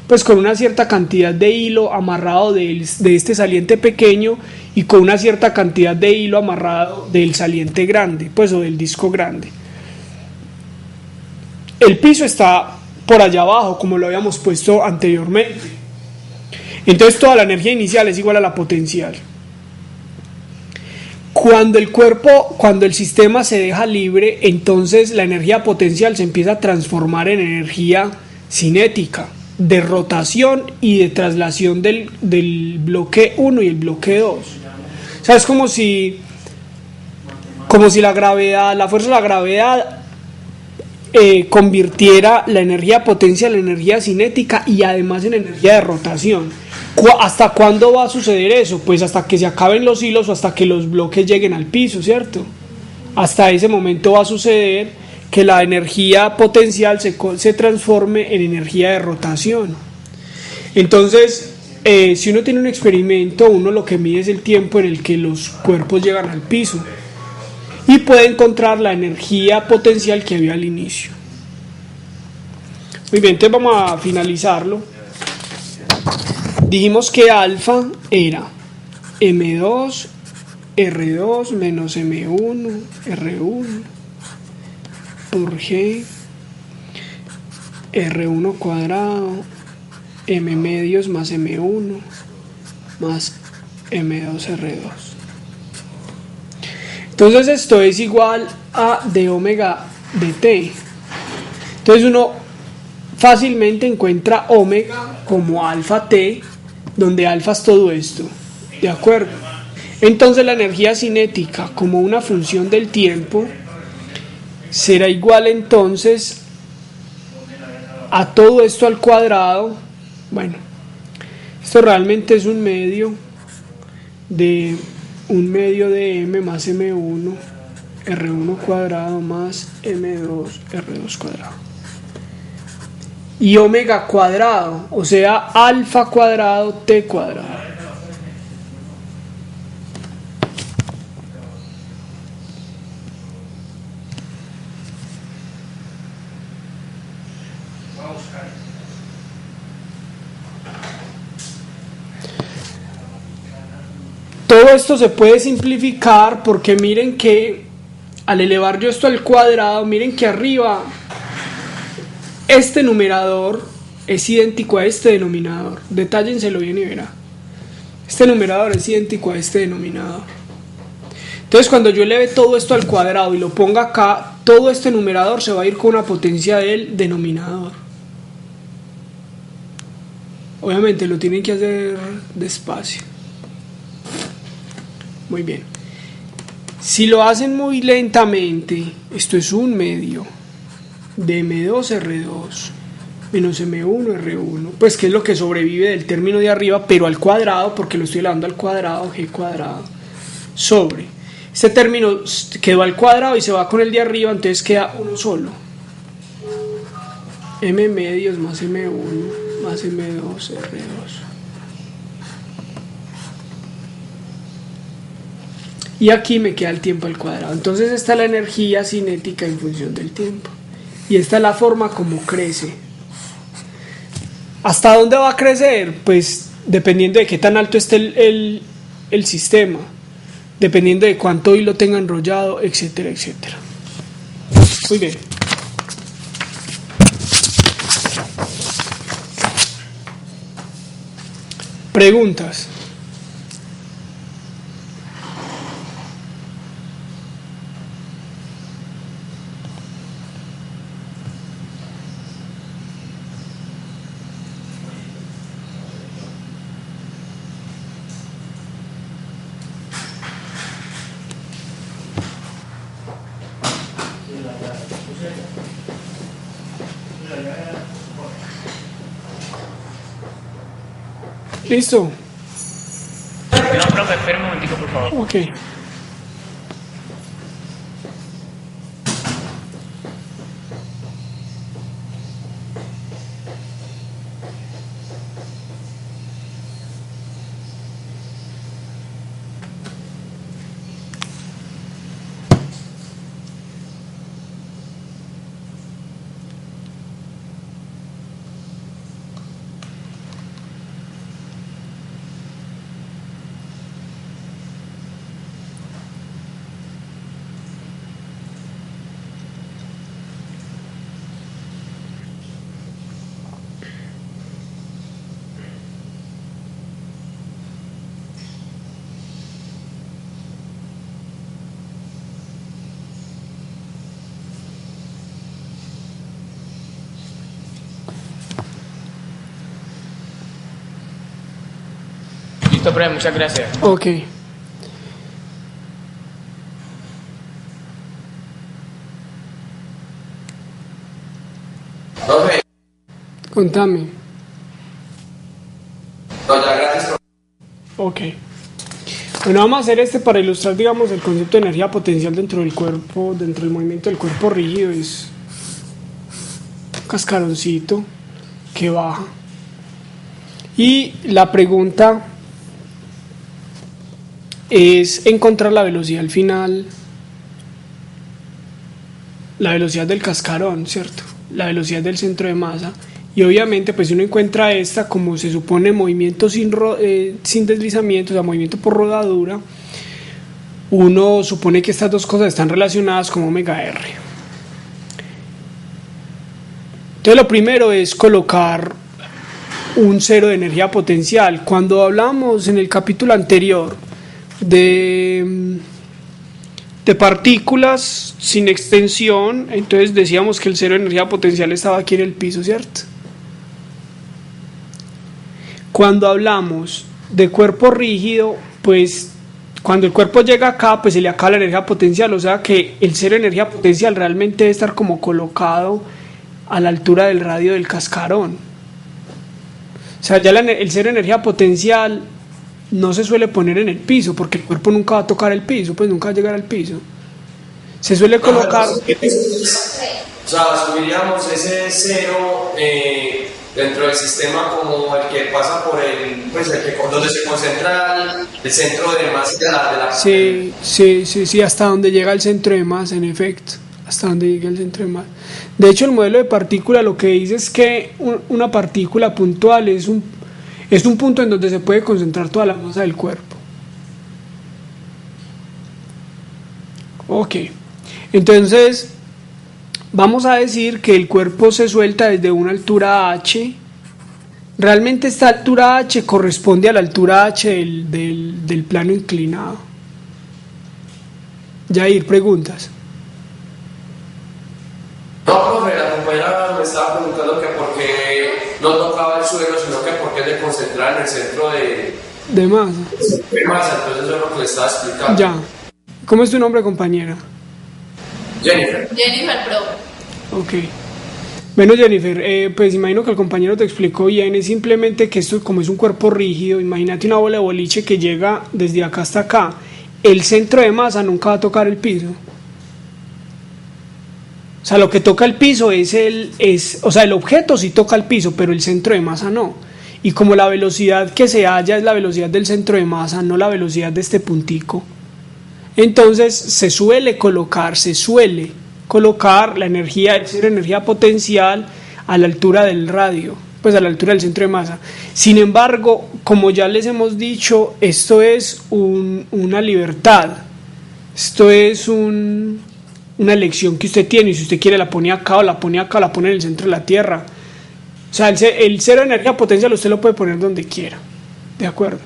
[SPEAKER 1] pues con una cierta cantidad de hilo amarrado de este saliente pequeño y con una cierta cantidad de hilo amarrado del saliente grande, pues, o del disco grande. El piso está por allá abajo, como lo habíamos puesto anteriormente. Entonces toda la energía inicial es igual a la potencial. Cuando el sistema se deja libre, entonces la energía potencial se empieza a transformar en energía cinética, de rotación y de traslación del bloque 1 y el bloque 2. O sea, es como si la fuerza de la gravedad convirtiera la energía potencial en energía cinética y además en energía de rotación. ¿Hasta cuándo va a suceder eso? Pues hasta que se acaben los hilos o hasta que los bloques lleguen al piso, ¿cierto? Hasta ese momento va a suceder que la energía potencial se transforme en energía de rotación. Entonces, si uno tiene un experimento, uno lo que mide es el tiempo en el que los cuerpos llegan al piso y puede encontrar la energía potencial que había al inicio. Muy bien, entonces vamos a finalizarlo. Dijimos que alfa era M2 R2 menos M1 R1 por G R1 cuadrado M medios más M1 más M2 R2. Entonces esto es igual a de omega de t. Entonces uno fácilmente encuentra omega como alfa t, donde alfa es todo esto, ¿de acuerdo? Entonces la energía cinética como una función del tiempo será igual entonces a todo esto al cuadrado. Bueno, Esto realmente es un medio de M más M1 R1 cuadrado más M2 R2 cuadrado. Y omega cuadrado, o sea, alfa cuadrado T cuadrado. Todo esto se puede simplificar porque miren que al elevar yo esto al cuadrado, miren que arriba este numerador es idéntico a este denominador. Detállenselo bien y verá. Este numerador es idéntico a este denominador. Entonces cuando yo eleve todo esto al cuadrado y lo ponga acá, todo este numerador se va a ir con una potencia del denominador. Obviamente lo tienen que hacer despacio. Muy bien. Si lo hacen muy lentamente, esto es un medio de M2R2 menos M1R1, pues que es lo que sobrevive del término de arriba, pero al cuadrado, porque lo estoy elevando al cuadrado, G cuadrado, sobre. Este término quedó al cuadrado y se va con el de arriba, entonces queda uno solo. M medios más M1 más M2R2. Y aquí me queda el tiempo al cuadrado. Entonces esta es la energía cinética en función del tiempo. Y esta es la forma como crece. ¿Hasta dónde va a crecer? Pues dependiendo de qué tan alto esté el sistema. Dependiendo de cuánto hilo tenga enrollado, etcétera, etcétera. Muy bien. Preguntas. ¿Listo?
[SPEAKER 5] No, profe, espera un momentico, por favor.
[SPEAKER 1] Ok.
[SPEAKER 5] Listo, profe, muchas gracias.
[SPEAKER 1] Ok.
[SPEAKER 3] Profe,
[SPEAKER 1] Contame.
[SPEAKER 3] no, ya gracias, profe.
[SPEAKER 1] Ok. Bueno, vamos a hacer este para ilustrar, digamos, el concepto de energía potencial dentro del cuerpo, dentro del movimiento del cuerpo rígido. Es un cascaroncito que baja. Y la pregunta es encontrar la velocidad al final, la velocidad del cascarón, ¿cierto? La velocidad del centro de masa. Y obviamente pues si uno encuentra esta, como se supone movimiento sin deslizamiento, o sea, movimiento por rodadura, uno supone que estas dos cosas están relacionadas como omega R. Entonces lo primero es colocar un cero de energía potencial. Cuando hablamos en el capítulo anterior de partículas sin extensión, entonces decíamos que el cero de energía potencial estaba aquí en el piso, ¿cierto? Cuando hablamos de cuerpo rígido, pues cuando el cuerpo llega acá, pues se le acaba la energía potencial, o sea que el cero de energía potencial realmente debe estar como colocado a la altura del radio del cascarón. O sea, ya el cero energía potencial no se suele poner en el piso, porque el cuerpo nunca va a tocar el piso, pues nunca va a llegar al piso. Se suele colocar...
[SPEAKER 3] O sea, asumiríamos ese cero dentro del sistema como el que pasa por donde se concentra el centro de masa de la...
[SPEAKER 1] Sí, hasta donde llega el centro de masa, en efecto, hasta donde llega el centro de masa. De hecho, el modelo de partícula lo que dice es que una partícula puntual es un punto en donde se puede concentrar toda la masa del cuerpo. Ok, entonces vamos a decir que el cuerpo se suelta desde una altura h. Realmente esta altura h corresponde a la altura h del plano inclinado. Jair, preguntas.
[SPEAKER 3] No, profe, la compañera me estaba preguntando que por qué no tocaba el suelo, sino que por qué se concentraba en el centro
[SPEAKER 1] de masa.
[SPEAKER 3] De masa, entonces eso es lo que le estaba explicando.
[SPEAKER 1] Ya. ¿Cómo es tu nombre, compañera?
[SPEAKER 3] Jennifer.
[SPEAKER 4] Jennifer Pro.
[SPEAKER 1] Ok. Bueno, Jennifer, pues imagino que el compañero te explicó bien, es simplemente que esto como es un cuerpo rígido, imagínate una bola de boliche que llega desde acá hasta acá, el centro de masa nunca va a tocar el piso. O sea, lo que toca el piso o sea, el objeto sí toca el piso, pero el centro de masa no. Y como la velocidad que se halla es la velocidad del centro de masa, no la velocidad de este puntico, entonces se suele colocar la energía, el cero energía potencial a la altura del radio, pues a la altura del centro de masa. Sin embargo, como ya les hemos dicho, esto es una libertad, esto es una elección que usted tiene, y si usted quiere la pone acá o la pone acá o la pone en el centro de la Tierra. O sea, el cero energía potencial usted lo puede poner donde quiera, ¿de acuerdo?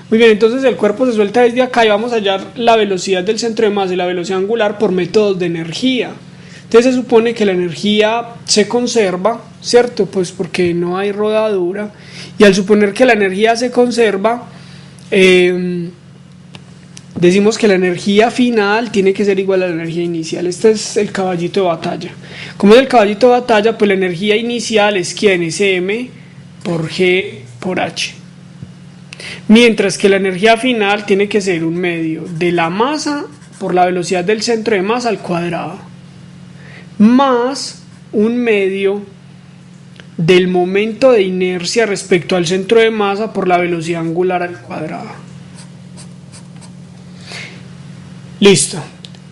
[SPEAKER 1] Muy bien, entonces el cuerpo se suelta desde acá y vamos a hallar la velocidad del centro de masa y la velocidad angular por métodos de energía. Entonces se supone que la energía se conserva, ¿cierto? Pues porque no hay rodadura, y al suponer que la energía se conserva, decimos que la energía final tiene que ser igual a la energía inicial. Este es el caballito de batalla. Como es el caballito de batalla, pues la energía inicial es ¿quién? Es M por G por H. Mientras que la energía final tiene que ser un medio de la masa por la velocidad del centro de masa al cuadrado, más un medio del momento de inercia respecto al centro de masa por la velocidad angular al cuadrado. Listo.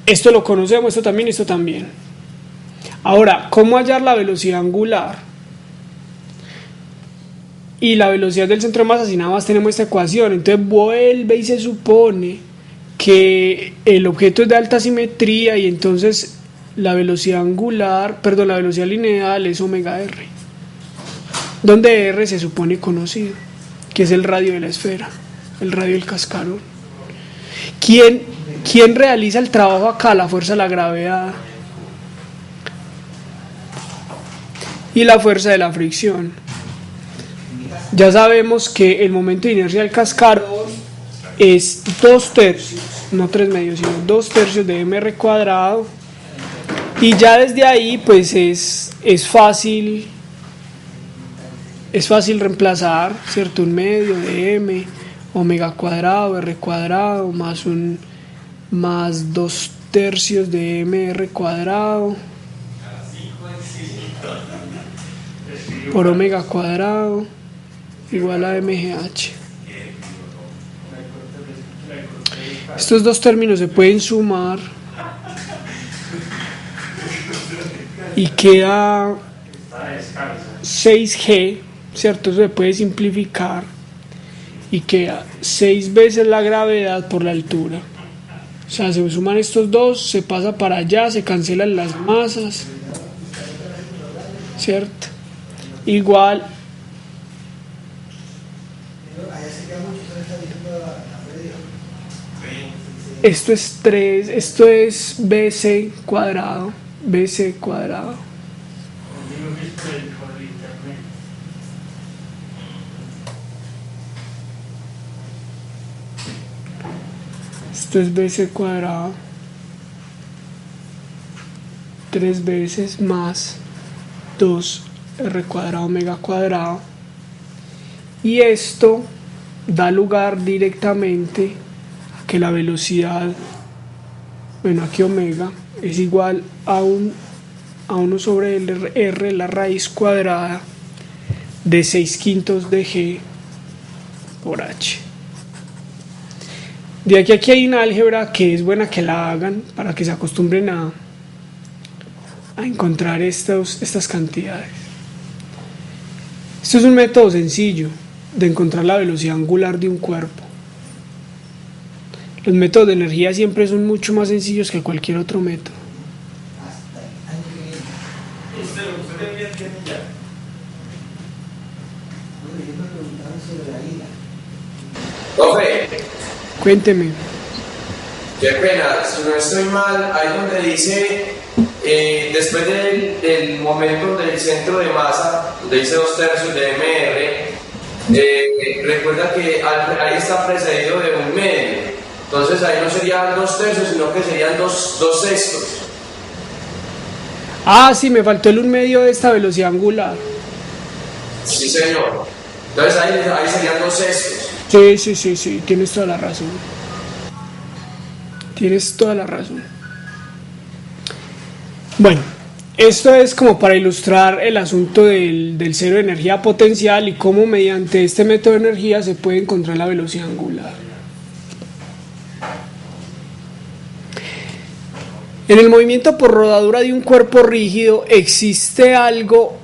[SPEAKER 1] Esto lo conocemos, esto también. Ahora, ¿cómo hallar la velocidad angular y la velocidad del centro de masa si nada más tenemos esta ecuación? Entonces vuelve y se supone que el objeto es de alta simetría y entonces la velocidad lineal es omega r, donde r se supone conocido, que es el radio de la esfera, el radio del cascarón. ¿Quién realiza el trabajo acá? La fuerza de la gravedad y la fuerza de la fricción. Ya sabemos que el momento de inercia del cascarón es 2/3, no 3/2, sino 2/3 de mr cuadrado, y ya desde ahí pues es fácil reemplazar, ¿cierto? Un medio de m omega cuadrado r cuadrado más 2/3 de mr cuadrado por omega cuadrado igual a mgh. Estos dos términos se pueden sumar y queda 6g, ¿cierto? Eso se puede simplificar y queda 6 veces la gravedad por la altura. O sea, se suman estos dos, se pasa para allá, se cancelan las masas, ¿cierto? Igual esto es 3, esto es bc cuadrado. Esto es bc cuadrado 3 veces más 2r cuadrado omega cuadrado Y esto da lugar directamente a que la velocidad, bueno, aquí omega, es igual a 1 sobre r, la raíz cuadrada de 6/5 de g por h. De aquí a aquí hay una álgebra que es buena que la hagan para que se acostumbren a encontrar estas cantidades. Esto es un método sencillo de encontrar la velocidad angular de un cuerpo. Los métodos de energía siempre son mucho más sencillos que cualquier otro método.
[SPEAKER 3] Profe,
[SPEAKER 1] Cuénteme.
[SPEAKER 3] qué pena, si no estoy mal, ahí donde dice, después del momento del centro de masa, donde dice 2/3 de mr, recuerda que ahí está precedido de un medio, entonces ahí no serían 2/3, sino que serían 2/6.
[SPEAKER 1] Ah, sí, me faltó el 1/2 de esta velocidad angular.
[SPEAKER 3] Sí, señor. Entonces ahí serían 2/6.
[SPEAKER 1] Sí, tienes toda la razón. Tienes toda la razón. Bueno, esto es como para ilustrar el asunto del cero de energía potencial y cómo mediante este método de energía se puede encontrar la velocidad angular. En el movimiento por rodadura de un cuerpo rígido existe algo,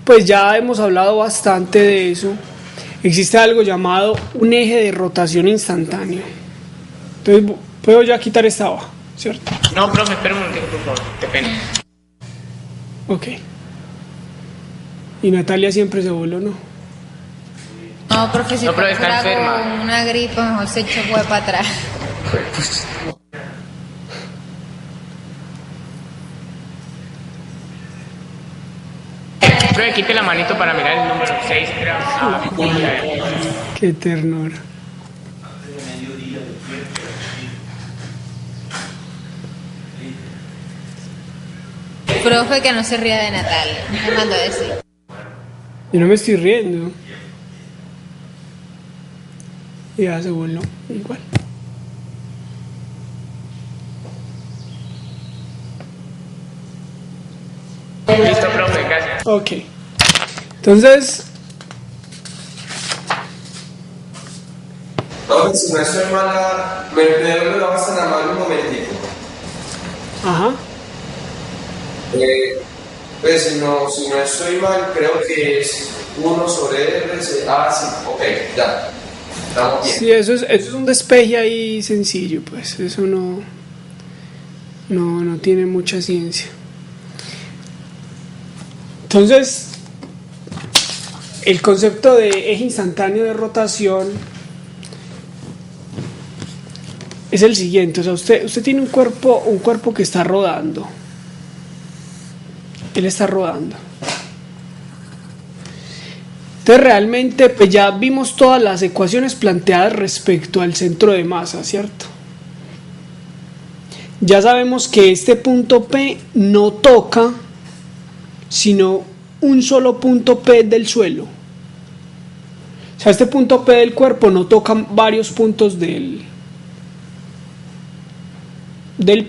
[SPEAKER 1] pues ya hemos hablado bastante de eso, existe algo llamado un eje de rotación instantáneo. Entonces, puedo ya quitar esta hoja, ¿cierto?
[SPEAKER 5] No, profe, espera un momentico, por favor. Qué pena.
[SPEAKER 1] Ok. Y Natalia siempre se voló, ¿no?
[SPEAKER 4] No, profe, si
[SPEAKER 5] No, pero está
[SPEAKER 4] fuera
[SPEAKER 5] enferma.
[SPEAKER 4] con una gripe, mejor se echó huevo para atrás.
[SPEAKER 5] Profe, quite la manito para mirar el número 6, creo.
[SPEAKER 1] Qué ternura.
[SPEAKER 4] Profe, que no se ría de Natalia. Me mandó a decir.
[SPEAKER 1] Yo no me estoy riendo. Y ya se voló, igual.
[SPEAKER 5] Listo, profe, gracias.
[SPEAKER 1] Ok. Entonces,
[SPEAKER 3] No, si no estoy mal, me lo vas a llamar un momentito.
[SPEAKER 1] ajá.
[SPEAKER 3] Pues si no estoy mal, creo que es 1 sobre r. Sí, ok, ya. Estamos bien.
[SPEAKER 1] Sí, eso es un despeje ahí sencillo, pues. Eso no tiene mucha ciencia. Entonces, el concepto de eje instantáneo de rotación es el siguiente. O sea, usted tiene un cuerpo que está rodando. Él está rodando. Entonces realmente pues ya vimos todas las ecuaciones planteadas respecto al centro de masa, ¿cierto? Ya sabemos que este punto P no toca sino un solo punto P del suelo. O sea, este punto P del cuerpo no toca varios puntos del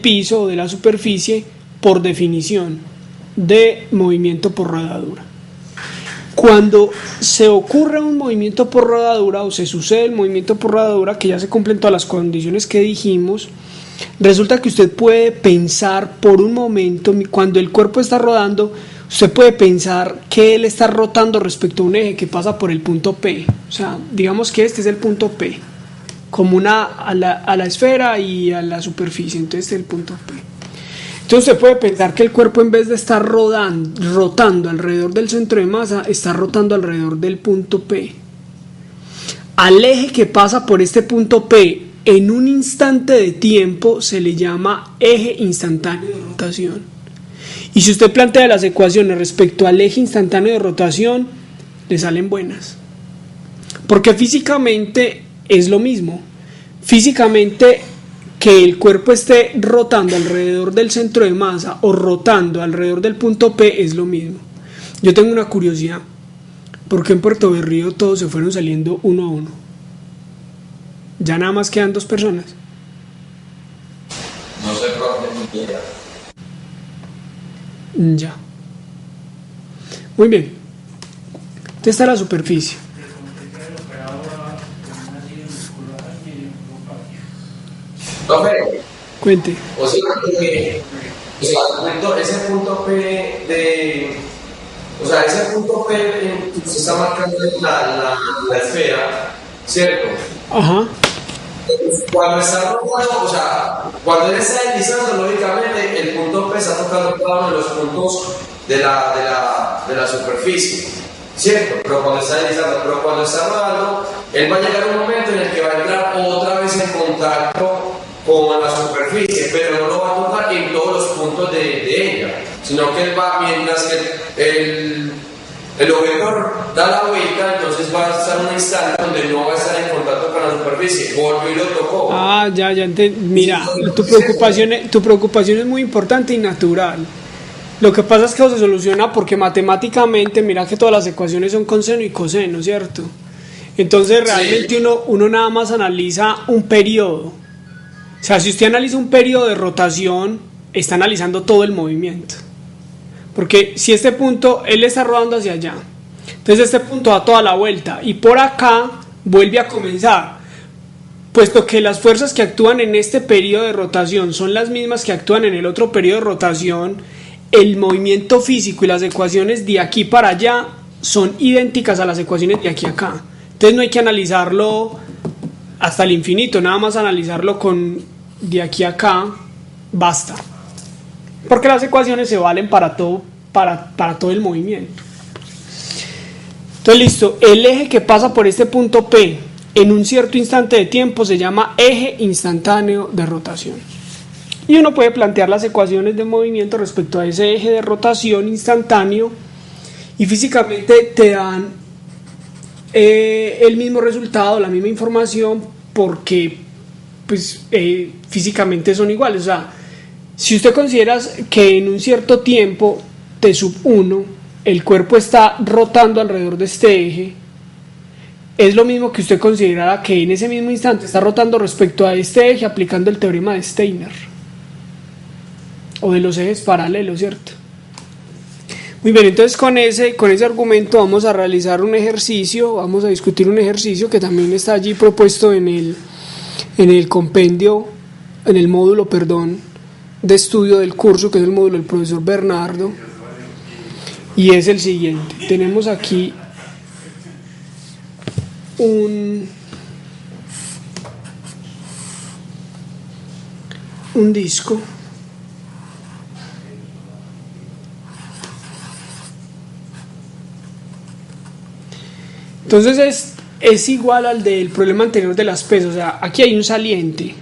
[SPEAKER 1] piso o de la superficie por definición de movimiento por rodadura. Cuando se ocurre un movimiento por rodadura o se sucede el movimiento por rodadura, que ya se cumplen todas las condiciones que dijimos, resulta que usted puede pensar por un momento, cuando el cuerpo está rodando, usted puede pensar que él está rotando respecto a un eje que pasa por el punto P. O sea, digamos que este es el punto P, como a la esfera y a la superficie, entonces este es el punto P. Entonces usted puede pensar que el cuerpo, en vez de estar rotando alrededor del centro de masa, está rotando alrededor del punto P. Al eje que pasa por este punto P en un instante de tiempo se le llama eje instantáneo de rotación. Y si usted plantea las ecuaciones respecto al eje instantáneo de rotación, le salen buenas. Porque físicamente es lo mismo. Físicamente, que el cuerpo esté rotando alrededor del centro de masa o rotando alrededor del punto P es lo mismo. Yo tengo una curiosidad. ¿Por qué en Puerto Berrío todos se fueron saliendo uno a uno? Ya nada más quedan 2 personas.
[SPEAKER 3] No sé, profe, ni idea.
[SPEAKER 1] Ya. Muy bien. Esta está la superficie.
[SPEAKER 3] Profe,
[SPEAKER 1] Cuente.
[SPEAKER 3] o sea, ese punto P de... O sea, ese punto P que se está marcando en la esfera, ¿cierto?
[SPEAKER 1] Ajá.
[SPEAKER 3] Cuando está rotando, o sea, cuando él está deslizando, lógicamente, el punto P está tocando cada uno de los puntos de la superficie, ¿cierto? Pero cuando está deslizando, pero cuando está rodando, él va a llegar un momento en el que va a entrar otra vez en contacto con la superficie, pero no lo va a tocar en todos los puntos de ella, sino que él va, mientras que el objetor da la vuelta, entonces va a estar un instante donde no va a estar en contacto con la superficie, volvió y lo tocó.
[SPEAKER 1] Ah, ya entendí. Mira, tu preocupación es muy importante y natural. Lo que pasa es que eso se soluciona porque matemáticamente, mira que todas las ecuaciones son con seno y coseno, ¿cierto? Entonces realmente uno nada más analiza un periodo. O sea, si usted analiza un periodo de rotación, está analizando todo el movimiento. Porque si este punto, él está rodando hacia allá, entonces este punto da toda la vuelta y por acá vuelve a comenzar. Puesto que las fuerzas que actúan en este periodo de rotación son las mismas que actúan en el otro periodo de rotación, el movimiento físico y las ecuaciones de aquí para allá son idénticas a las ecuaciones de aquí a acá. Entonces no hay que analizarlo hasta el infinito, nada más analizarlo con de aquí a acá, basta. Porque las ecuaciones se valen para todo el movimiento. Entonces listo, el eje que pasa por este punto P en un cierto instante de tiempo se llama eje instantáneo de rotación. Y uno puede plantear las ecuaciones de movimiento respecto a ese eje de rotación instantáneo y físicamente te dan el mismo resultado, la misma información, porque pues, físicamente son iguales. O sea, si usted considera que en un cierto tiempo T sub 1 el cuerpo está rotando alrededor de este eje, es lo mismo que usted considerara que en ese mismo instante está rotando respecto a este eje aplicando el teorema de Steiner o de los ejes paralelos, ¿cierto? Muy bien, entonces con ese argumento vamos a realizar un ejercicio, vamos a discutir un ejercicio que también está allí propuesto en el compendio, en el módulo, de estudio del curso, que es el módulo del profesor Bernardo, y es el siguiente. Tenemos aquí un disco entonces es igual al del problema anterior de las pesas. O sea, aquí hay un saliente,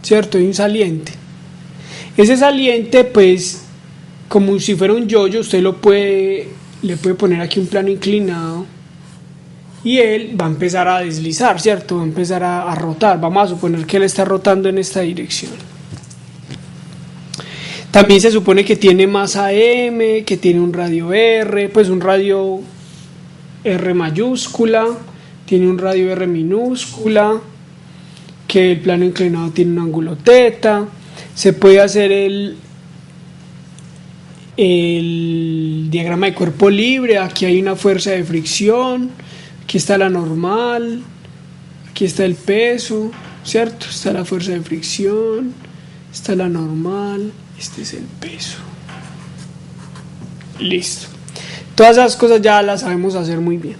[SPEAKER 1] ¿cierto? Hay un saliente. Ese saliente, pues, como si fuera un yoyo, usted le puede poner aquí un plano inclinado y él va a empezar a deslizar, ¿cierto? Va a empezar a rotar. Vamos a suponer que él está rotando en esta dirección. También se supone que tiene masa M, que tiene un radio R, pues un radio R mayúscula, tiene un radio R minúscula, que el plano inclinado tiene un ángulo θ. Se puede hacer el diagrama de cuerpo libre. Aquí hay una fuerza de fricción, aquí está la normal, aquí está el peso, ¿cierto? Está la fuerza de fricción, está la normal, este es el peso. Listo. Todas esas cosas ya las sabemos hacer muy bien.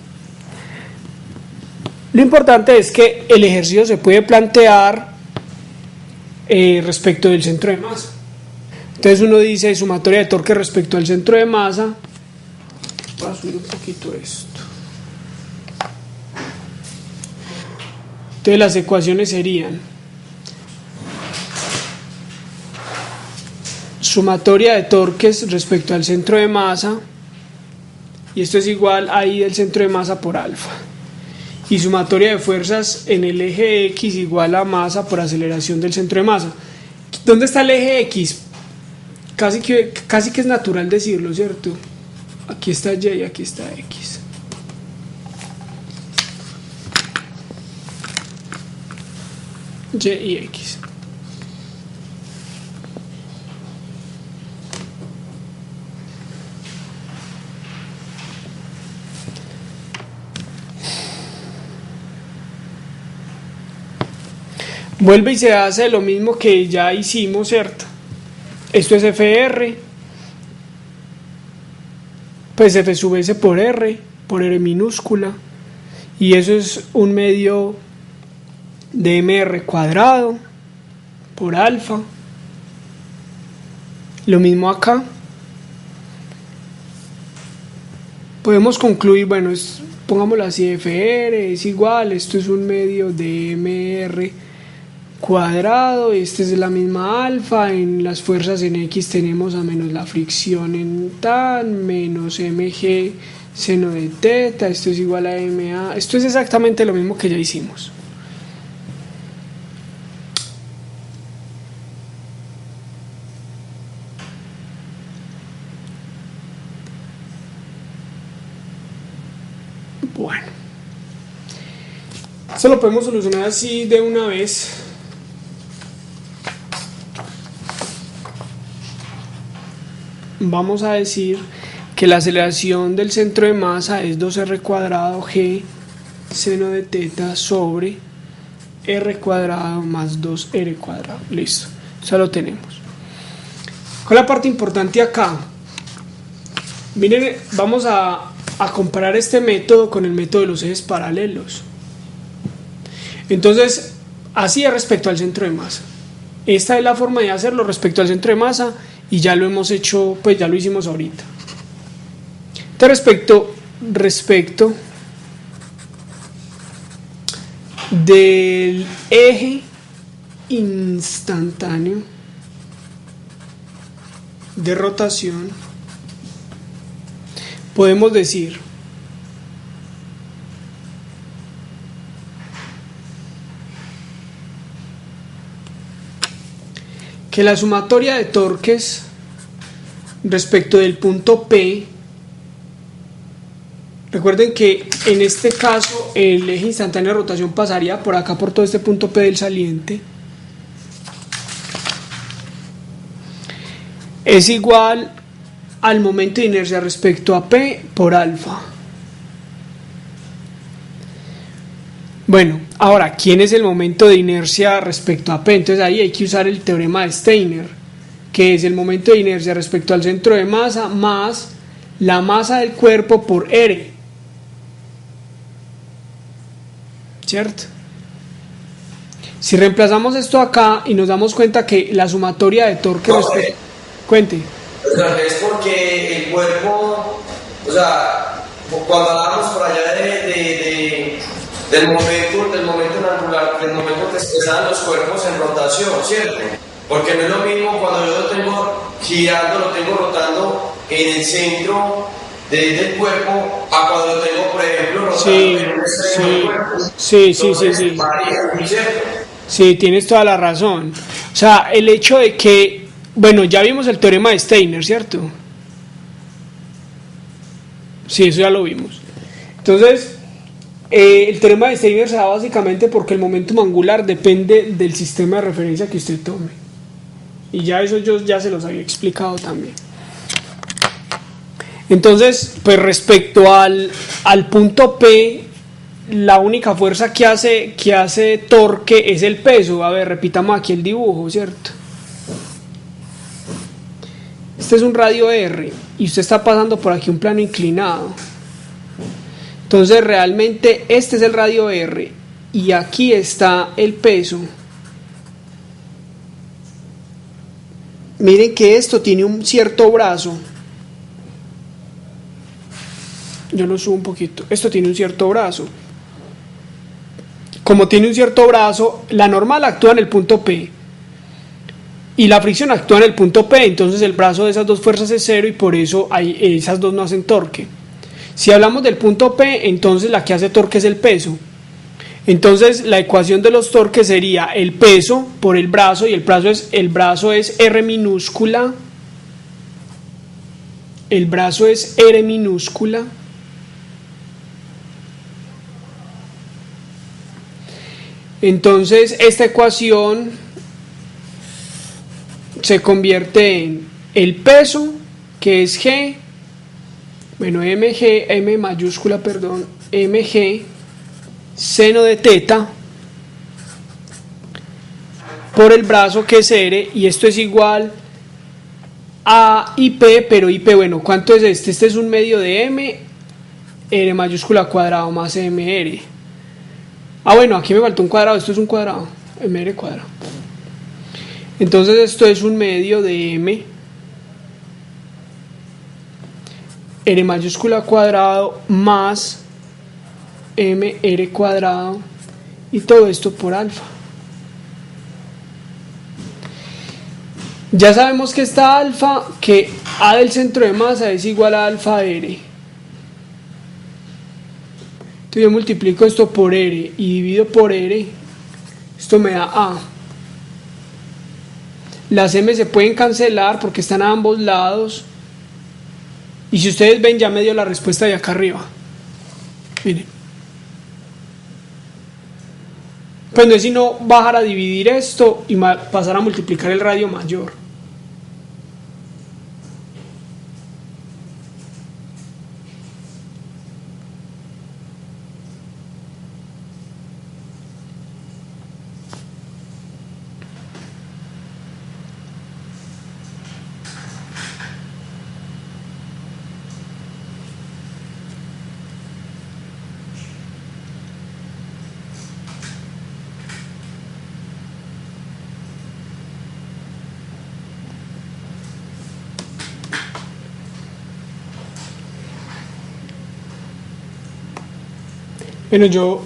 [SPEAKER 1] Lo importante es que el ejercicio se puede plantear respecto del centro de masa. Entonces uno dice sumatoria de torque respecto al centro de masa. Voy a subir un poquito esto. Entonces las ecuaciones serían sumatoria de torques respecto al centro de masa, y esto es igual a I del centro de masa por alfa, y sumatoria de fuerzas en el eje X igual a masa por aceleración del centro de masa. ¿Dónde está el eje X? Casi que es natural decirlo, ¿cierto? aquí está Y y aquí está X. Y y X. Vuelve y se hace lo mismo que ya hicimos, ¿cierto? Esto es FR, pues F sub S por R minúscula, y eso es un medio de MR cuadrado por alfa. Lo mismo acá. Podemos concluir, bueno, pongámoslo así, FR es igual, esto es un medio de MR cuadrado, esta es la misma alfa, en las fuerzas en X tenemos a menos la fricción en tan, menos mg seno de teta, esto es igual a ma, esto es exactamente lo mismo que ya hicimos. Bueno, esto lo podemos solucionar así de una vez. Vamos a decir que la aceleración del centro de masa es 2r cuadrado g seno de teta sobre r cuadrado más 2r cuadrado. Listo, ya lo tenemos. ¿Cuál es la parte importante acá? Miren, vamos a comparar este método con el método de los ejes paralelos. Entonces, así es respecto al centro de masa. Esta es la forma de hacerlo respecto al centro de masa, y ya lo hemos hecho, pues ya lo hicimos ahorita. Entonces, respecto del eje instantáneo de rotación, podemos decir que la sumatoria de torques respecto del punto P, recuerden que en este caso el eje instantáneo de rotación pasaría por acá, por todo este punto P del saliente, es igual al momento de inercia respecto a P por alfa. Bueno, ahora, ¿quién es el momento de inercia respecto a P? Entonces ahí hay que usar el teorema de Steiner, que es el momento de inercia respecto al centro de masa más la masa del cuerpo por R. ¿Cierto? Si reemplazamos esto acá y nos damos cuenta que la sumatoria de torque respecto... Cuente.
[SPEAKER 3] O sea, es porque el cuerpo, o sea, cuando hablábamos por allá del momento angular, del momento que expresaban los cuerpos en rotación, ¿cierto? Porque no es lo mismo cuando yo lo tengo girando, lo tengo rotando en el centro del cuerpo, a cuando lo tengo, por ejemplo, rotando en un extremo del cuerpo.
[SPEAKER 1] Sí.
[SPEAKER 3] Varía, ¿cierto?
[SPEAKER 1] Sí, tienes toda la razón. O sea, el hecho de que, bueno, ya vimos el teorema de Steiner, ¿cierto? Sí, eso ya lo vimos. Entonces, el teorema de Steiner se da básicamente porque el momentum angular depende del sistema de referencia que usted tome. Y ya eso yo ya se los había explicado también. Entonces, pues respecto al punto P, la única fuerza que hace torque es el peso. A ver, repitamos aquí el dibujo, ¿cierto? Este es un radio R y usted está pasando por aquí un plano inclinado. Entonces realmente este es el radio R y aquí está el peso. Miren que esto tiene un cierto brazo. Yo lo subo un poquito. Esto tiene un cierto brazo. Como tiene un cierto brazo, la normal actúa en el punto P y la fricción actúa en el punto P. Entonces el brazo de esas dos fuerzas es cero y por eso esas dos no hacen torque. Si hablamos del punto P, entonces la que hace torque es el peso. Entonces la ecuación de los torques sería el peso por el brazo, y el brazo es R minúscula el brazo es R minúscula. Entonces esta ecuación se convierte en el peso, que es G, bueno, M mayúscula, perdón, mg, seno de teta, por el brazo, que es R, y esto es igual a IP, pero IP, bueno, ¿cuánto es este? Este es un medio de M, R mayúscula cuadrado más MR. Ah, bueno, aquí me faltó un cuadrado, esto es un cuadrado, MR cuadrado. Entonces esto es un medio de M, R mayúscula cuadrado más MR cuadrado, y todo esto por alfa. Ya sabemos que esta alfa, que A del centro de masa es igual a alfa R. Entonces yo multiplico esto por R y divido por R, esto me da A. Las M se pueden cancelar porque están a ambos lados. Y si ustedes ven, ya me dio la respuesta de acá arriba. Miren. Pues no es sino bajar a dividir esto y pasar a multiplicar el radio mayor. Bueno, yo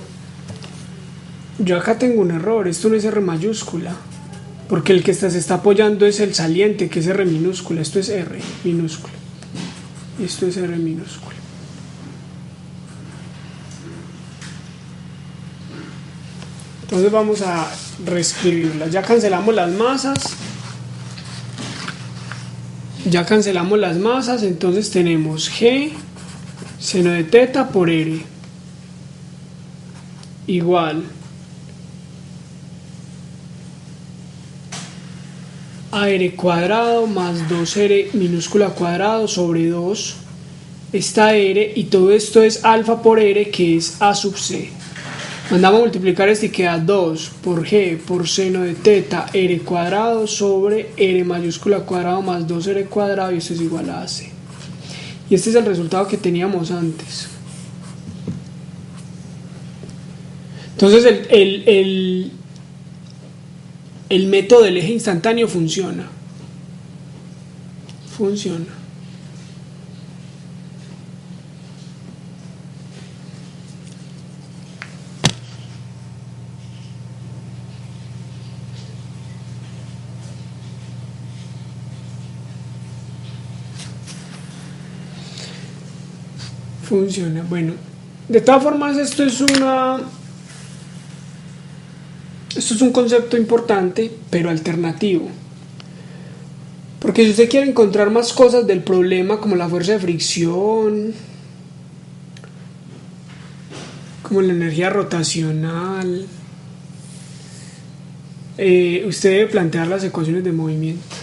[SPEAKER 1] acá tengo un error, esto no es R mayúscula, porque el que se está apoyando es el saliente, que es R minúscula, esto es R minúscula, y esto es R minúscula. Entonces vamos a reescribirlas, ya cancelamos las masas, entonces tenemos G seno de teta por R igual a R cuadrado más 2R minúscula cuadrado sobre 2, esta R, y todo esto es alfa por R, que es A sub C. Mandamos a multiplicar esto y queda 2 por G por seno de teta R cuadrado sobre R mayúscula cuadrado más 2R cuadrado, y esto es igual a AC. Y este es el resultado que teníamos antes. Entonces el método del eje instantáneo funciona. Bueno, de todas formas esto es un concepto importante, pero alternativo. Porque si usted quiere encontrar más cosas del problema, como la fuerza de fricción, como la energía rotacional, usted debe plantear las ecuaciones de movimiento.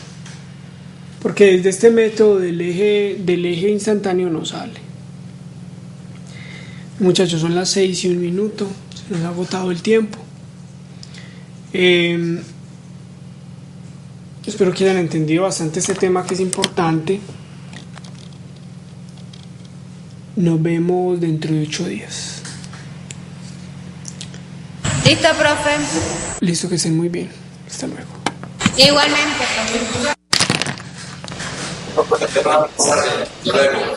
[SPEAKER 1] Porque desde este método del eje instantáneo no sale. Muchachos, son las 6:01, se nos ha agotado el tiempo. Espero que hayan entendido bastante este tema, que es importante. Nos vemos dentro de 8 días.
[SPEAKER 4] Listo, profe.
[SPEAKER 1] Listo, que estén muy bien. Hasta luego.
[SPEAKER 4] Igualmente, profe.
[SPEAKER 3] Luego.